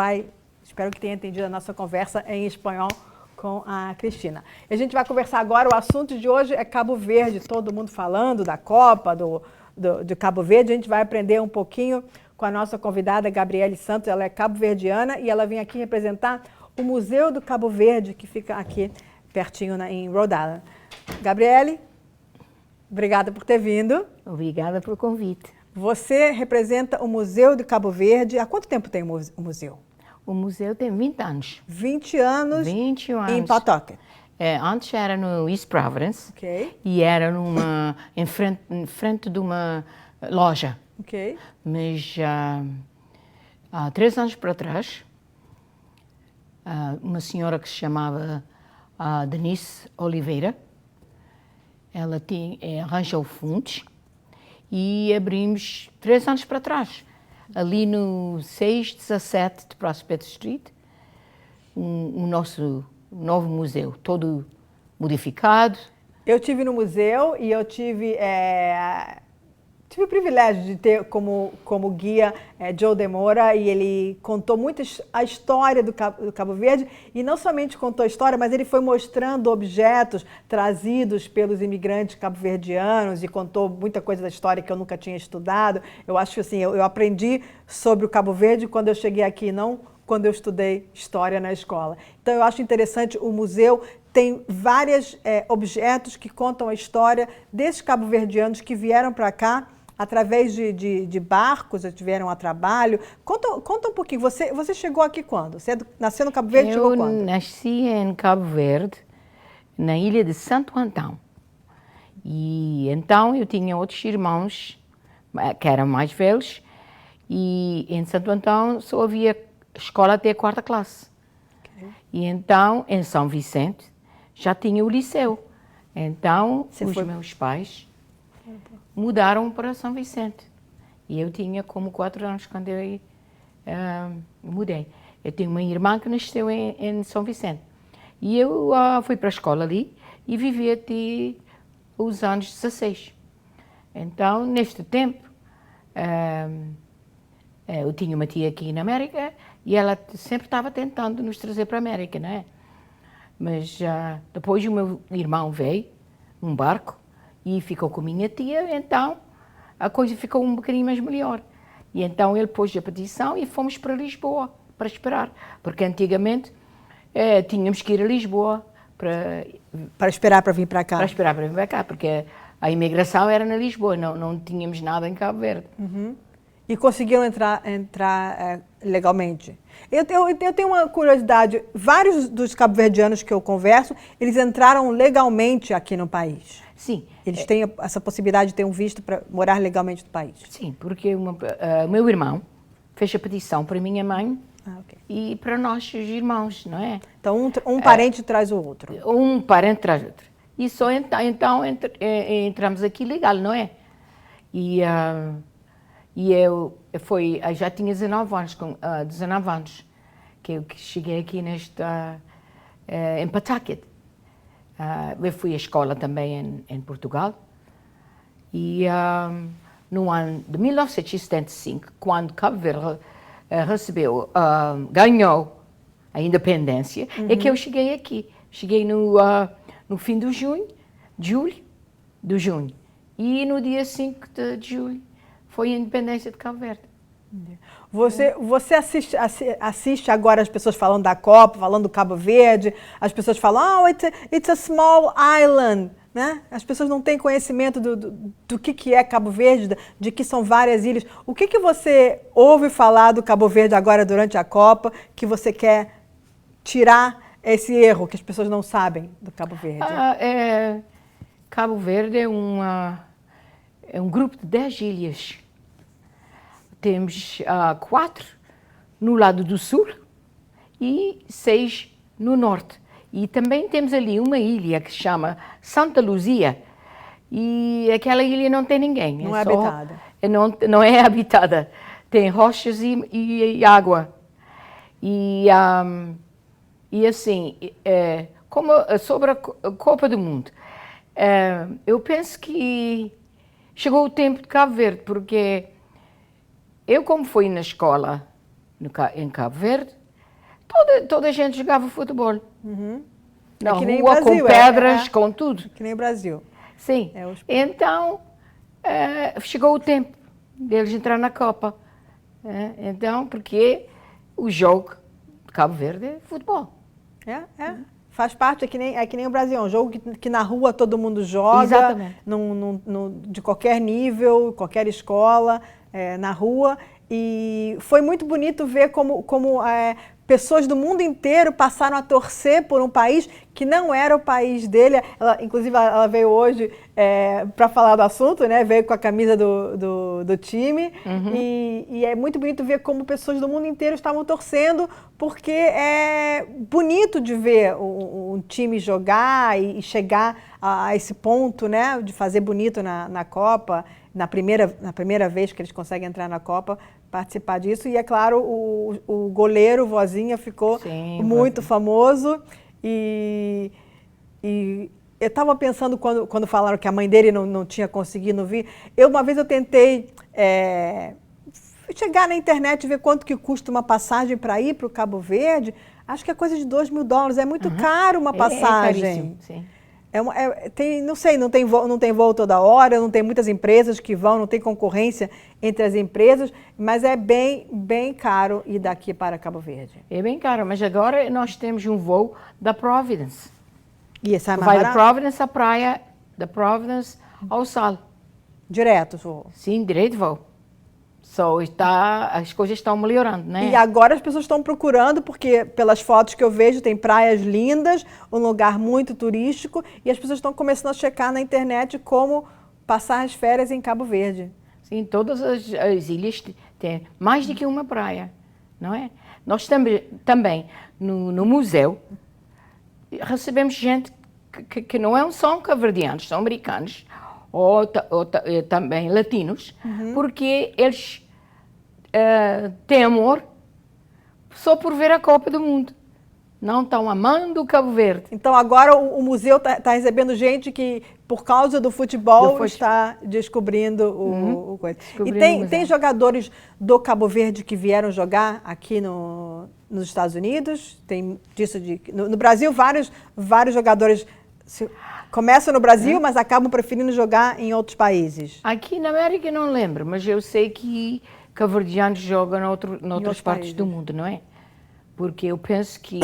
espero que tenha entendido a nossa conversa em espanhol com a Cristina. E a gente vai conversar agora, o assunto de hoje é Cabo Verde, todo mundo falando da Copa, de Cabo Verde. A gente vai aprender um pouquinho com a nossa convidada, Gabriele Santos, ela é cabo-verdiana e ela vem aqui representar o Museu do Cabo Verde, que fica aqui pertinho em Rhode Island. Gabriele, obrigada por ter vindo. Obrigada pelo convite. Você representa o Museu de Cabo Verde. Há quanto tempo tem o museu? O museu tem 20 anos. 20 anos 21 anos. Em Pawtucket. Antes era no East Providence. Ok. E era em frente de uma loja. Ok. Mas há 3 anos para trás, uma senhora que se chamava Denise Oliveira, ela arranjou fundos e abrimos 3 anos para trás, ali no 617 de Prospect Street, o nosso novo museu, todo modificado. Eu estive no museu e eu tive o privilégio de ter como guia Joe Demora, e ele contou muito a história do Cabo Verde, e não somente contou a história, mas ele foi mostrando objetos trazidos pelos imigrantes cabo-verdianos e contou muita coisa da história que eu nunca tinha estudado. Eu acho que assim, eu aprendi sobre o Cabo Verde quando eu cheguei aqui, não quando eu estudei história na escola. Então eu acho interessante, o museu tem vários objetos que contam a história desses cabo-verdianos que vieram para cá através de barcos, tiveram a trabalho. Conta um pouquinho, você chegou aqui quando? Você nasceu no Cabo Verde, chegou quando? Eu nasci em Cabo Verde, na ilha de Santo Antão. E então eu tinha outros irmãos que eram mais velhos, e em Santo Antão só havia escola até a 4ª classe. E então, em São Vicente, já tinha o liceu. Então, meus pais mudaram para São Vicente. E eu tinha como 4 anos quando eu mudei. Eu tenho uma irmã que nasceu em São Vicente. E eu fui para a escola ali e vivi até os anos 16. Então, neste tempo, eu tinha uma tia aqui na América e ela sempre estava tentando nos trazer para a América, não é? Mas depois o meu irmão veio num barco e ficou com a minha tia, então a coisa ficou um bocadinho mais melhor. E então ele pôs a petição e fomos para Lisboa para esperar, porque antigamente tínhamos que ir a Lisboa para esperar para vir para cá. Para esperar para vir para cá, porque a imigração era na Lisboa, não tínhamos nada em Cabo Verde. Uhum. E conseguiram entrar legalmente. Eu tenho uma curiosidade, vários dos cabo-verdianos que eu converso, eles entraram legalmente aqui no país. Sim. Eles têm essa possibilidade de ter um visto para morar legalmente no país. Sim, porque o meu irmão fez a petição para a minha mãe e para nós, os irmãos, não é? Então um parente traz o outro. Um parente traz o outro. E só então entramos aqui legal, não é? E eu já tinha 19 anos, que eu cheguei aqui em Pawtucket. Eu fui à escola também em Portugal. E no ano de 1975, quando Cabo Verde ganhou a independência, é que eu cheguei aqui. Cheguei no fim de junho. E no dia 5 de julho foi a independência de Cabo Verde. Você assiste agora as pessoas falando da Copa, falando do Cabo Verde, as pessoas falam, it's a small island, né? As pessoas não têm conhecimento do que é Cabo Verde, de que são várias ilhas. O que você ouve falar do Cabo Verde agora durante a Copa, que você quer tirar esse erro que as pessoas não sabem do Cabo Verde? Cabo Verde é um grupo de 10 ilhas. Temos 4 no lado do sul e 6 no norte. E também temos ali uma ilha que se chama Santa Luzia. E aquela ilha não tem ninguém. Não é habitada. Não é habitada. Tem rochas e água. E assim, sobre a Copa do Mundo, eu penso que chegou o tempo de Cabo Verde, porque eu, como fui na escola em Cabo Verde, toda a gente jogava futebol. Uhum. Na rua, com pedras, com tudo. Que nem o Brasil. Sim. Então, chegou o tempo deles entrar na Copa. Então, porque o jogo de Cabo Verde é futebol. Faz parte, é que nem o Brasil, é um jogo que na rua todo mundo joga. Exatamente. De qualquer nível, qualquer escola, na rua. E foi muito bonito ver como pessoas do mundo inteiro passaram a torcer por um país que não era o país dele. Inclusive, ela veio hoje para falar do assunto, né? Veio com a camisa do time. Uhum. E é muito bonito ver como pessoas do mundo inteiro estavam torcendo, porque é bonito de ver um time jogar e chegar a esse ponto, né? De fazer bonito na Copa, na primeira vez que eles conseguem entrar na Copa, participar disso. E, é claro, o goleiro, Vozinha, ficou muito famoso. E eu estava pensando, quando falaram que a mãe dele não tinha conseguido vir, uma vez eu tentei chegar na internet e ver quanto que custa uma passagem para ir para o Cabo Verde. Acho que é coisa de $2.000. É muito caro uma passagem. É caríssimo, sim. Não sei, não tem voo toda hora, não tem muitas empresas que vão, não tem concorrência entre as empresas, mas é bem, bem caro ir daqui para Cabo Verde. É bem caro, mas agora nós temos um voo da Providence. E essa é mais vai barato? da Providence à praia, da Providence ao Sal. Direto voo? Sim, direto voo. As coisas estão melhorando, né? E agora as pessoas estão procurando, porque pelas fotos que eu vejo, tem praias lindas, um lugar muito turístico, e as pessoas estão começando a checar na internet como passar as férias em Cabo Verde. Sim, todas as ilhas têm mais do que uma praia, não é? Nós também no museu, recebemos gente que não são cabo-verdianos, são americanos, ou também latinos, porque eles têm amor só por ver a Copa do Mundo. Não estão amando o Cabo Verde. Então agora o museu está recebendo gente que, por causa do futebol, está descobrindo o coisa. E tem jogadores do Cabo Verde que vieram jogar aqui nos Estados Unidos? Tem disso no Brasil, vários jogadores começam no Brasil, mas acabam preferindo jogar em outros países. Aqui na América não lembro, mas eu sei que cabo-verdianos jogam noutras partes do mundo, não é? Porque eu penso que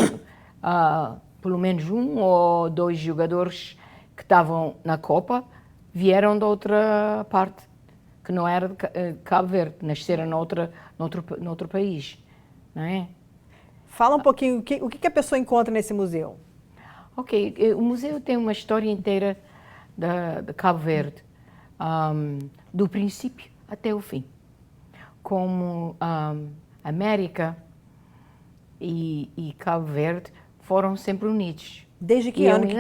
pelo menos 1 ou 2 jogadores que estavam na Copa vieram de outra parte, que não era de Cabo Verde, nasceram noutro país, não é? Fala um pouquinho, o que a pessoa encontra nesse museu? Ok, o museu tem uma história inteira de Cabo Verde, do princípio até o fim. Como América e Cabo Verde foram sempre unidos. Desde que ano que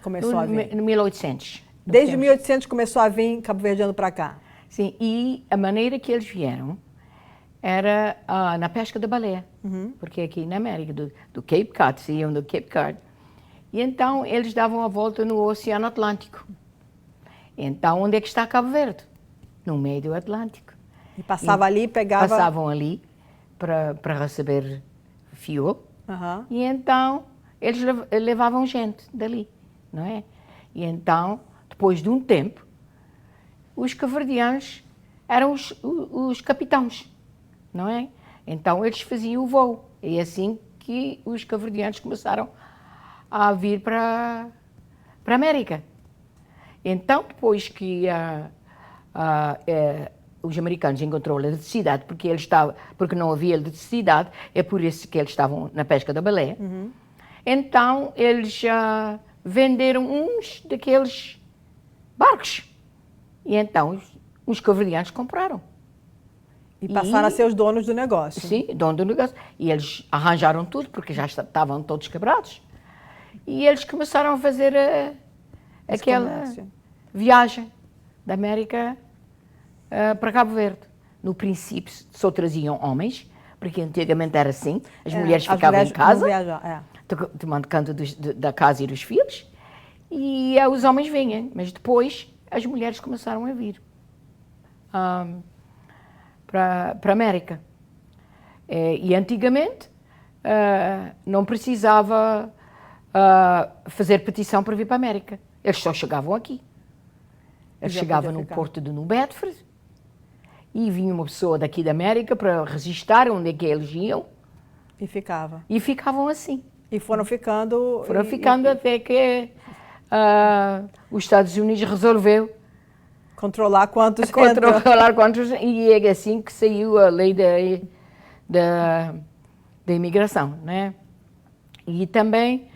começou a vir? No 1800. Desde 1800 começou a vir cabo-verdiano para cá? Sim, e a maneira que eles vieram era na pesca da baleia, porque aqui na América, do Cape Cod, saíam do Cape Cod, e então eles davam a volta no Oceano Atlântico. Então, onde é que está Cabo Verde? No meio do Atlântico. E passava ali, pegava... Passavam ali para receber fuel, e então eles levavam gente dali, não é? E então, depois de um tempo, os cabo-verdianos eram os capitães, não é? Então eles faziam o voo. E é assim que os cabo-verdianos começaram a vir para a América. Então, depois que os americanos encontraram a eletricidade, porque não havia eletricidade, é por isso que eles estavam na pesca da baleia. Então, eles venderam uns daqueles barcos. E então, os cabo-verdianos compraram. E passaram a ser os donos do negócio. Sim, dono do negócio. E eles arranjaram tudo, porque já estavam todos quebrados. E eles começaram a fazer aquela viagem da América para Cabo Verde. No princípio só traziam homens, porque antigamente era assim, as mulheres ficavam em casa, tomando conta da casa e dos filhos, e os homens vinham, mas depois as mulheres começaram a vir para a América. E antigamente não precisava fazer petição para vir para a América, eles só chegavam aqui. Eles chegavam no porto de New Bedford e vinha uma pessoa daqui da América para registrar onde é que eles iam. E ficava. E ficavam assim. E foram ficando... Foram ficando até que os Estados Unidos resolveu controlar quantos e é assim que saiu a lei da imigração, né? E também,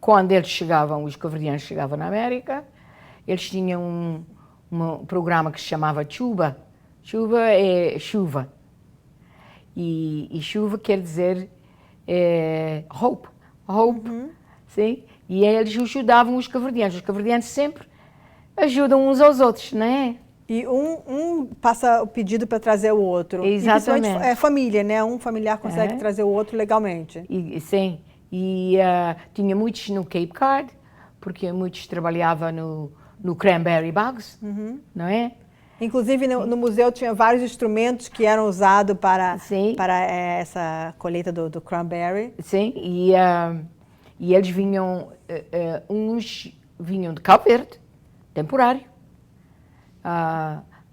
quando eles chegavam, os cabo-verdianos chegavam na América, eles tinham um programa que se chamava Chuba. Chuba é chuva. E chuva quer dizer hope. Hope, sim? E eles ajudavam os cabo-verdianos. Os cabo-verdianos sempre ajudam uns aos outros, não é? E um passa o pedido para trazer o outro. Exatamente. E é família, né? Um familiar consegue trazer o outro legalmente. Sim. E tinha muitos no Cape Cod, porque muitos trabalhavam no Cranberry Bogs, não é? Inclusive, no museu tinha vários instrumentos que eram usados para essa colheita do cranberry. Sim, e eles vinham, uns vinham de Cabo Verde, temporário,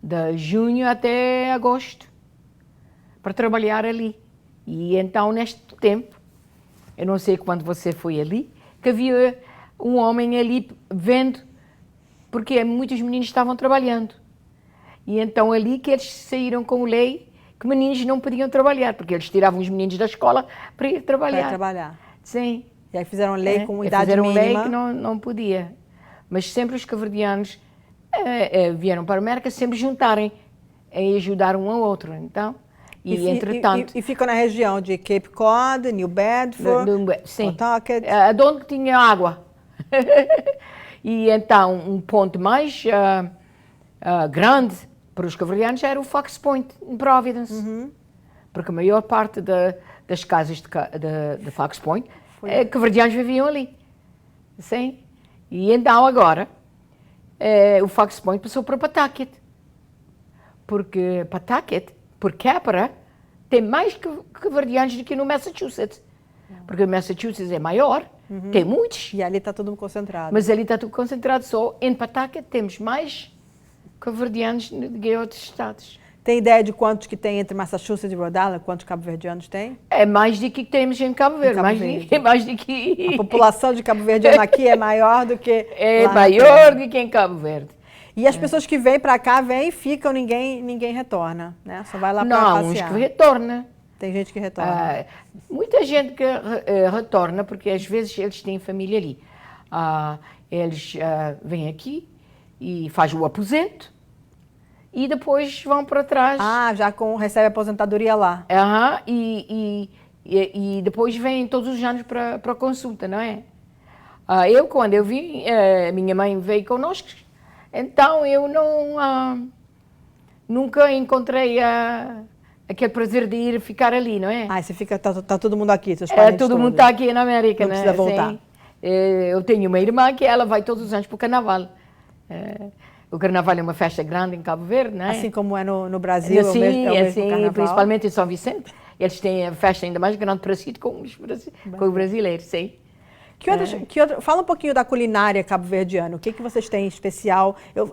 de junho até agosto, para trabalhar ali. E então, neste tempo, eu não sei quando você foi ali, que havia um homem ali vendo, porque muitos meninos estavam trabalhando. E então ali que eles saíram com lei que meninos não podiam trabalhar, porque eles tiravam os meninos da escola para ir trabalhar. Para trabalhar. Sim. E aí fizeram lei com idade mínima. Fizeram lei que não podia. Mas sempre os cabo-verdianos vieram para a América sempre juntarem e ajudar um ao outro. Então, E entretanto... E ficam na região de Cape Cod, New Bedford, sim, Pawtucket. de onde tinha água. E então, um ponto mais grande para os cabo-verdianos era o Fox Point, em Providence. Porque a maior parte das casas de Fox Point, cabo-verdianos viviam ali. Sim. E então, agora, o Fox Point passou para Pawtucket. Porque Pawtucket, por capita, tem mais cabo-verdianos do que no Massachusetts. Porque o Massachusetts é maior, tem muitos. E ali está tudo concentrado. Mas ali está tudo concentrado só. Em Pawtucket temos mais cabo-verdianos do que outros estados. Tem ideia de quantos que tem entre Massachusetts e Rhode Island? Quantos cabo-verdianos tem? É mais do que temos em Cabo Verde. Mais do que... A população de cabo-verdiano aqui é maior do que É lá maior do que em Cabo Verde. E as pessoas que vêm para cá, vêm e ficam, ninguém retorna, né? Só vai lá para passear. Não, uns que retornam. Tem gente que retorna. Muita gente que retorna, porque às vezes eles têm família ali. Eles vêm aqui e fazem o aposento e depois vão para trás. Já recebe aposentadoria lá. E depois vêm todos os anos para consulta, não é? Quando eu vim, minha mãe veio connosco, então eu nunca encontrei aquele prazer de ir ficar ali, não é? Você fica, tá todo mundo aqui, seus parentes todo mundo todos. está aqui na América, não precisa voltar. Sim. Eu tenho uma irmã que ela vai todos os anos para o Carnaval. O Carnaval é uma festa grande em Cabo Verde, não é? Assim como é no Brasil, Sim, é o mesmo Carnaval. principalmente em São Vicente. Eles têm a festa ainda mais grande para si com o brasileiro, sim. Fala um pouquinho da culinária cabo-verdiana. O que vocês têm né?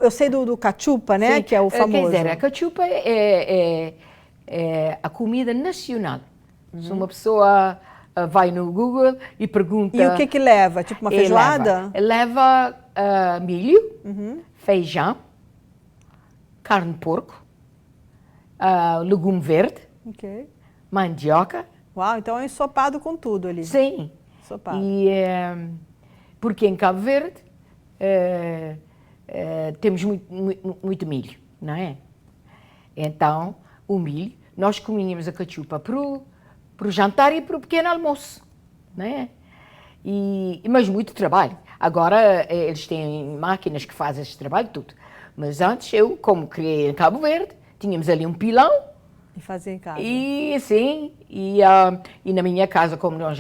Eu sei do cachupa, né? Sim. Que é o famoso. Quer dizer, a cachupa é a comida nacional. Se uma pessoa vai no Google e pergunta... E o que leva? Tipo uma feijoada? Leva milho, feijão, carne de porco, legume verde, mandioca. Uau, então é um ensopado com tudo ali. Sim. Ensopado. Porque em Cabo Verde temos muito milho, não é? Então, o milho, nós comíamos a cachupa para o jantar e para o pequeno almoço, não é? Mas muito trabalho. Agora eles têm máquinas que fazem esse trabalho tudo. Mas antes, eu, como criei em Cabo Verde, tínhamos ali um pilão. E fazia em casa. Sim, e na minha casa, como nós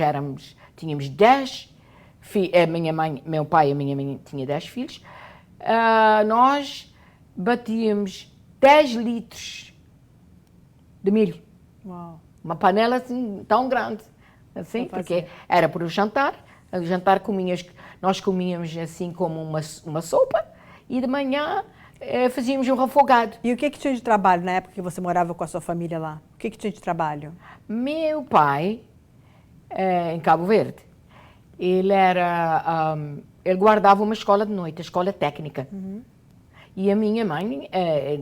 tínhamos 10 filhos, meu pai e a minha mãe tinham 10 filhos, nós batíamos 10 litros de milho. Uau. Uma panela assim, tão grande, assim, porque era para o jantar. O jantar nós comíamos assim como uma sopa e de manhã fazíamos um refogado. E o que tinha de trabalho na época que você morava com a sua família lá? O que tinha de trabalho? Meu pai, em Cabo Verde, ele guardava uma escola de noite, a escola técnica. E a minha mãe,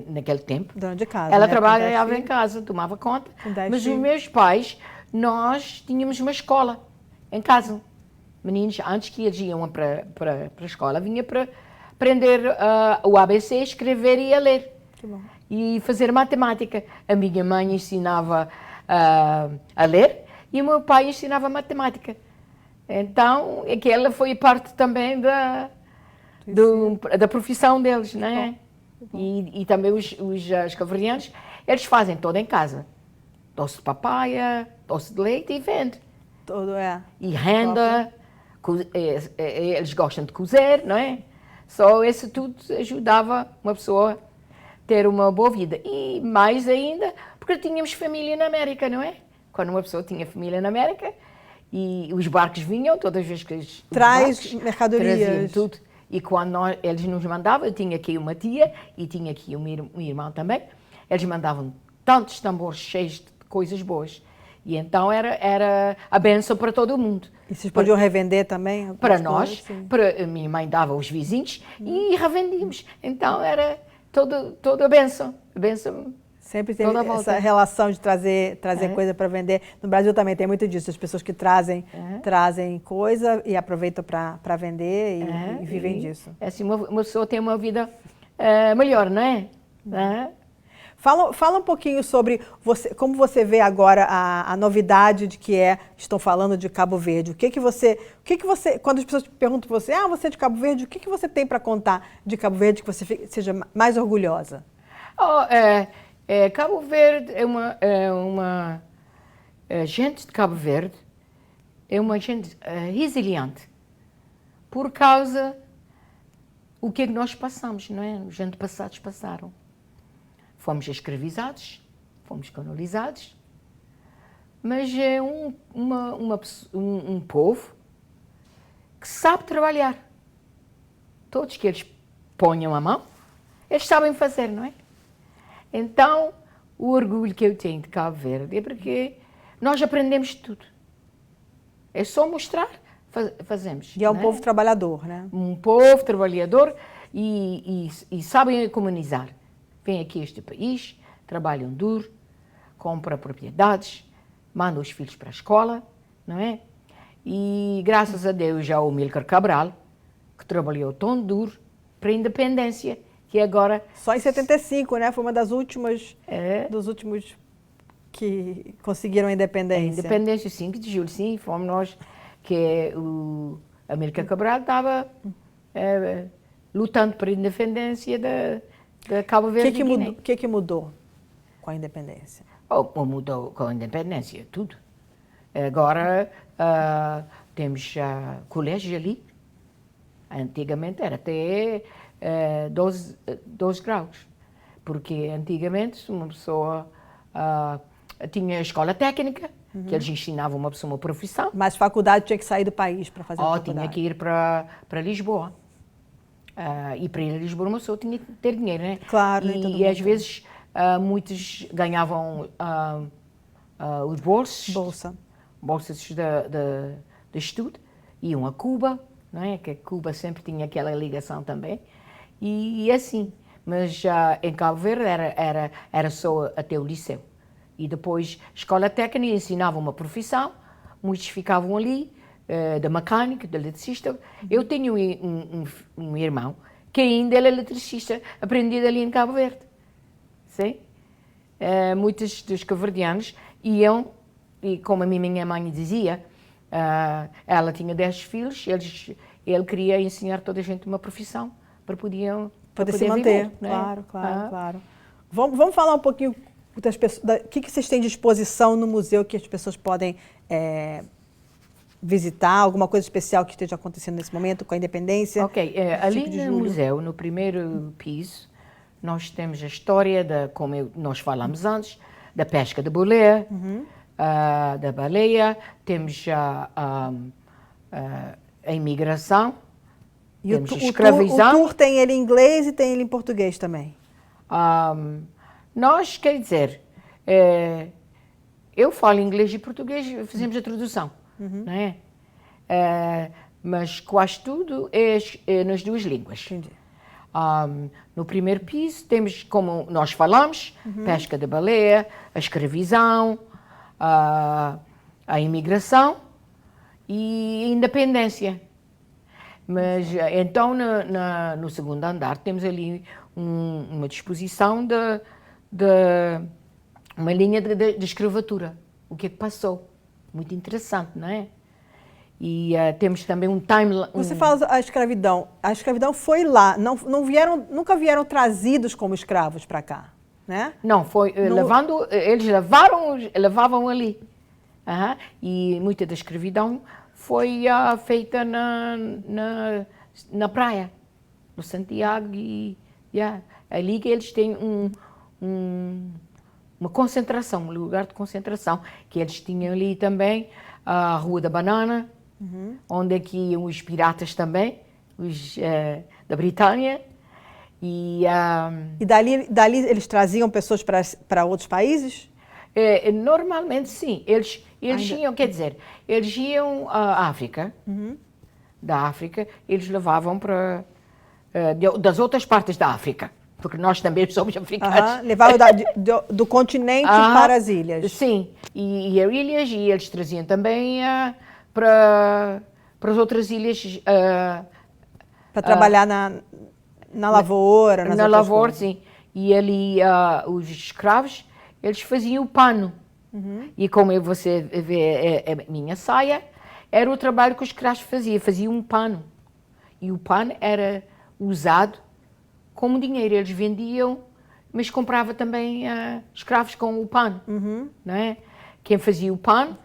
naquele tempo, dona de casa, ela né? trabalhava em casa, tomava conta. Mas os meus pais, nós tínhamos uma escola em casa. Meninos, antes que eles iam para a escola, vinha para aprender o ABC, escrever e a ler. Que bom. E fazer matemática. A minha mãe ensinava a ler e o meu pai ensinava matemática. Então, aquela foi parte também da profissão deles, não é? E também os cabo-verdianos, eles fazem tudo em casa. Doce de papaya, doce de leite e vende. Tudo E renda, eles gostam de cozer, não é? Só isso tudo ajudava uma pessoa a ter uma boa vida. E mais ainda, porque tínhamos família na América, não é? Quando uma pessoa tinha família na América e os barcos vinham, todas as vezes que eles... Traz mercadorias. Traziam tudo. E quando eles nos mandavam, eu tinha aqui uma tia e tinha aqui um irmão também, eles mandavam tantos tambores cheios de coisas boas. E então era a bênção para todo mundo. E vocês podiam revender também? Para nós, a minha mãe dava aos vizinhos e revendíamos. Então era toda a bênção. Sempre tem essa relação de trazer coisa para vender. No Brasil também tem muito disso, as pessoas que trazem coisa e aproveitam para vender e vivem disso. Assim, uma pessoa tem uma vida melhor, não é? Fala um pouquinho sobre como você vê agora a novidade de que estão falando de Cabo Verde. O que você, quando as pessoas perguntam para você, você é de Cabo Verde, o que você tem para contar de Cabo Verde que você seja mais orgulhosa? Cabo Verde gente de Cabo Verde é uma gente resiliente por causa o que é que nós passamos, não é? Os antepassados passaram. Fomos escravizados, fomos colonizados, mas é um povo que sabe trabalhar. Todos que eles ponham a mão, eles sabem fazer, não é? Então, o orgulho que eu tenho de Cabo Verde é porque nós aprendemos tudo. É só mostrar, fazemos. E é um povo trabalhador, né? Um povo trabalhador e sabem economizar. Vêm aqui a este país, trabalham duro, compram propriedades, mandam os filhos para a escola, não é? E graças a Deus já o Amílcar Cabral, que trabalhou tão duro para a independência, que agora... Só em 75, né? Foi uma das últimas, dos últimos que conseguiram a independência. A independência, 5 de julho, sim, fomos nós, que o Amílcar Cabral estava lutando para a independência da Cabo Verde. O que mudou com a independência? Mudou com a independência, tudo. Agora temos colégios ali. Antigamente era até 12 graus. Porque antigamente uma pessoa tinha escola técnica, que eles ensinavam uma pessoa uma profissão. Mas faculdade tinha que sair do país para fazer a faculdade. Tinha que ir para Lisboa. E para ir a Lisboa uma pessoa tinha que ter dinheiro, né? Claro. E às vezes muitos ganhavam os bolsas de estudo, iam a Cuba, não é? Que Cuba sempre tinha aquela ligação também, e assim. Mas em Cabo Verde era só até o liceu. E depois escola técnica ensinava uma profissão, muitos ficavam ali, da mecânica, da eletricista. Eu tenho um irmão que ainda é eletricista, aprendido ali em Cabo Verde. Sim? Muitos dos cabo-verdianos iam, e como a minha mãe dizia, ela tinha 10 filhos, ele queria ensinar toda a gente uma profissão para poder se manter. Viver, né? Claro. Vamos falar um pouquinho das pessoas, o que vocês têm de exposição no museu que as pessoas podem visitar, alguma coisa especial que esteja acontecendo nesse momento com a independência? Ok, ali no museu, no primeiro piso, nós temos a história, como nós falamos antes, da pesca de boleia, da baleia, temos a imigração, temos a escravização. O tour tem ele em inglês e tem ele em português também? Nós, quer dizer, eu falo inglês e português, fazemos a tradução, não é? Mas quase tudo é nas duas línguas. Entendi. No primeiro piso temos, como nós falamos, pesca da baleia, a escravização, a imigração e a independência. Mas então no segundo andar temos ali uma disposição de uma linha de escravatura, o que é que passou. Muito interessante, não é? E temos também um timeline. Você fala a escravidão foi lá, nunca vieram trazidos como escravos para cá, né? Não, foi eles levavam ali. E muita da escravidão foi feita na praia, no Santiago, e ali que eles têm uma concentração, um lugar de concentração, que eles tinham ali também a Rua da Banana, onde aqui iam os piratas também, os da Britânia. E dali eles traziam pessoas para outros países? Normalmente sim, eles iam, quer dizer, eles iam à África, da África, eles levavam para das outras partes da África, porque nós também somos africanos. Levavam do continente para as ilhas. Sim, e as ilhas, e eles traziam também para as outras ilhas. Para trabalhar na lavoura, na lavoura, sim. E ali os escravos, eles faziam o pano. E como você vê a minha saia, era o trabalho que os escravos faziam um pano. E o pano era usado como dinheiro. Eles vendiam, mas comprava também escravos com o pano. Não é? Quem fazia o pano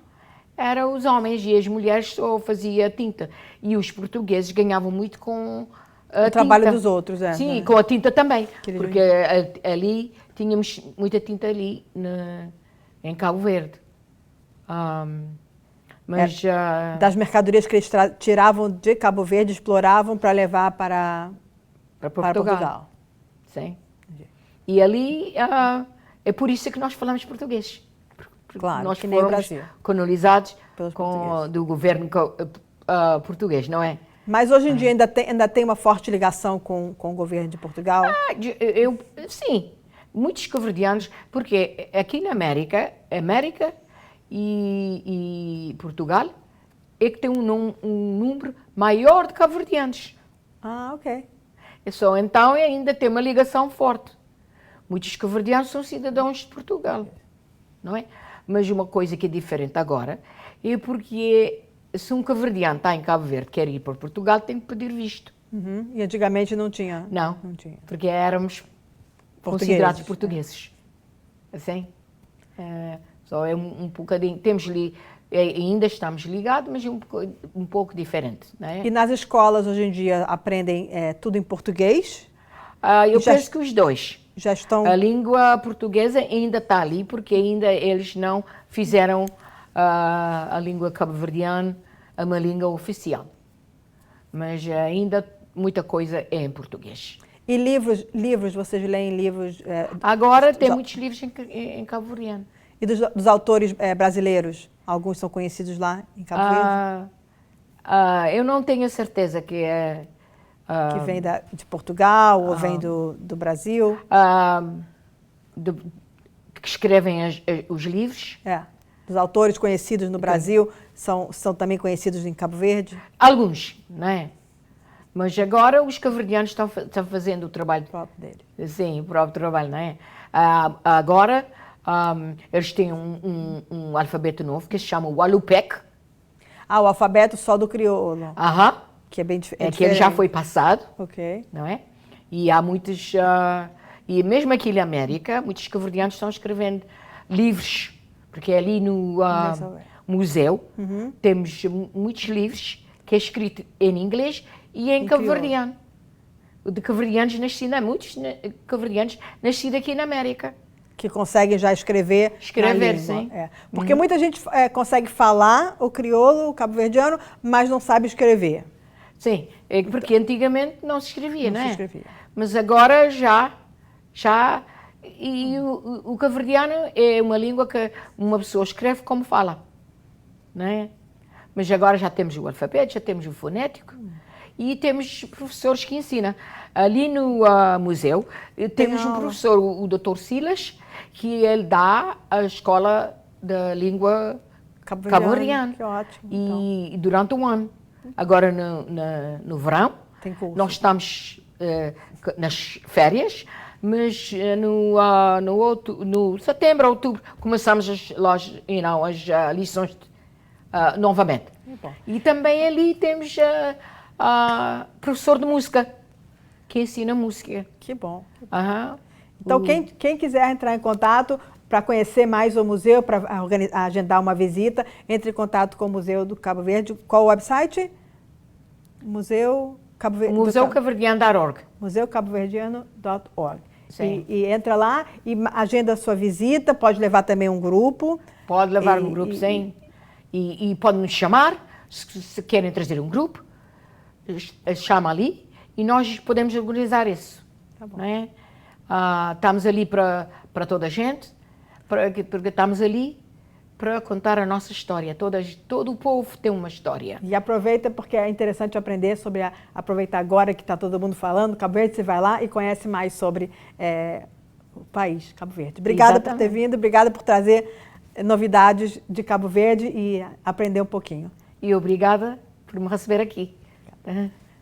eram os homens e as mulheres só faziam tinta. E os portugueses ganhavam muito com a tinta. O trabalho dos outros, Sim, né? com a tinta também. Aquele Porque ali, tínhamos muita tinta ali em Cabo Verde. Mas... Das mercadorias que eles tiravam de Cabo Verde, exploravam para levar para Portugal. Sim. E ali, é por isso que nós falamos português. Claro, nós que nem o fomos Brasil. colonizados Pelos portugueses. do governo português, não é? Mas hoje em dia ainda tem uma forte ligação com o governo de Portugal? Sim, muitos cabo-verdianos, porque aqui na América e Portugal é que tem um número maior de cabo-verdianos. Ah, ok. Então ainda tem uma ligação forte. Muitos cabo-verdianos são cidadãos de Portugal, não é? Mas uma coisa que é diferente agora é porque se um cabo-verdiano está em Cabo Verde, quer ir para Portugal, tem que pedir visto. E antigamente não tinha? Não tinha. Porque éramos considerados portugueses. Assim? Só é um bocadinho, ainda estamos ligados, mas é um pouco diferente. Não é? E nas escolas hoje em dia aprendem tudo em português? Eu penso que os dois. Já estão... A língua portuguesa ainda está ali, porque ainda eles não fizeram a língua cabo-verdiana uma língua oficial. Mas ainda muita coisa é em português. E livros vocês leem livros? Agora tem muitos livros em cabo-verdiano. E dos autores brasileiros? Alguns são conhecidos lá em Cabo Verde? Eu não tenho certeza que é... que vem de Portugal ou vem do Brasil? Que escrevem os livros. Dos autores conhecidos no Brasil, são também conhecidos em Cabo Verde? Alguns, não é? Mas agora os cabo-verdianos estão fazendo o trabalho próprio deles. Sim, o próprio trabalho, não é? Agora eles têm um alfabeto novo que se chama Walupec. O alfabeto só do crioulo. Que é bem diferente. Que ele já foi passado, ok, não é? E há muitos... e mesmo aqui na América, muitos cabo-verdianos estão escrevendo livros, porque ali no museu temos muitos livros que é escrito em inglês e em cabo-verdiano. De cabo-verdianos nascidos, muitos cabo-verdianos nascidos aqui na América. Que conseguem já escrever na língua. Sim. Porque muita gente consegue falar o crioulo, o cabo-verdiano, mas não sabe escrever. Sim, porque antigamente não se escrevia, não é? Não se escrevia. Mas agora já e o cabo-verdiano é uma língua que uma pessoa escreve como fala, não é? Mas agora já temos o alfabeto, já temos o fonético e temos professores que ensinam. Ali no museu temos um professor, o Dr. Silas, que ele dá a escola da língua cabo-verdiana. Que ótimo. E durante um ano. Agora no verão, nós estamos nas férias, mas no setembro, outubro, começamos as lições novamente. E também ali temos professor de música, que ensina música. Que bom. Uhum. Então, quem quiser entrar em contato para conhecer mais o museu, para agendar uma visita, entre em contato com o Museu do Cabo Verde. Qual o website? Museucaboverdiano.org. Museucaboverdiano.org. E entra lá e agenda a sua visita, pode levar também um grupo. Pode levar um grupo, sim. E pode nos chamar, se querem trazer um grupo, chama ali e nós podemos organizar isso. Tá bom. Não é? Estamos ali para toda a gente, porque estamos ali para contar a nossa história. Todo o povo tem uma história. E aproveita, porque é interessante aprender sobre aproveitar agora que está todo mundo falando. Cabo Verde, você vai lá e conhece mais sobre o país, Cabo Verde. Obrigada por ter vindo, obrigada por trazer novidades de Cabo Verde e aprender um pouquinho. E obrigada por me receber aqui.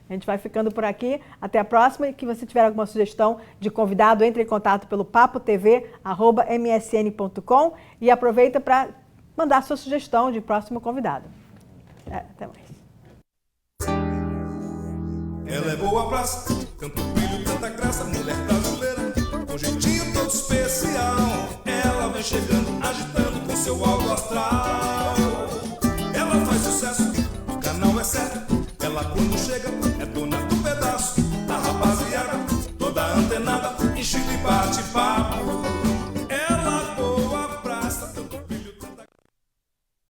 A gente vai ficando por aqui. Até a próxima. E que você tiver alguma sugestão de convidado, entre em contato pelo papotv@msn.com e aproveita para mandar sua sugestão de próximo convidado. Até mais. Ela é boa praça, canta brilho, tanta graça, mulher brasileira, com jeitinho todo especial. Ela vem chegando, agitando com seu alto astral. Ela faz sucesso, o canal é certo, ela quando chega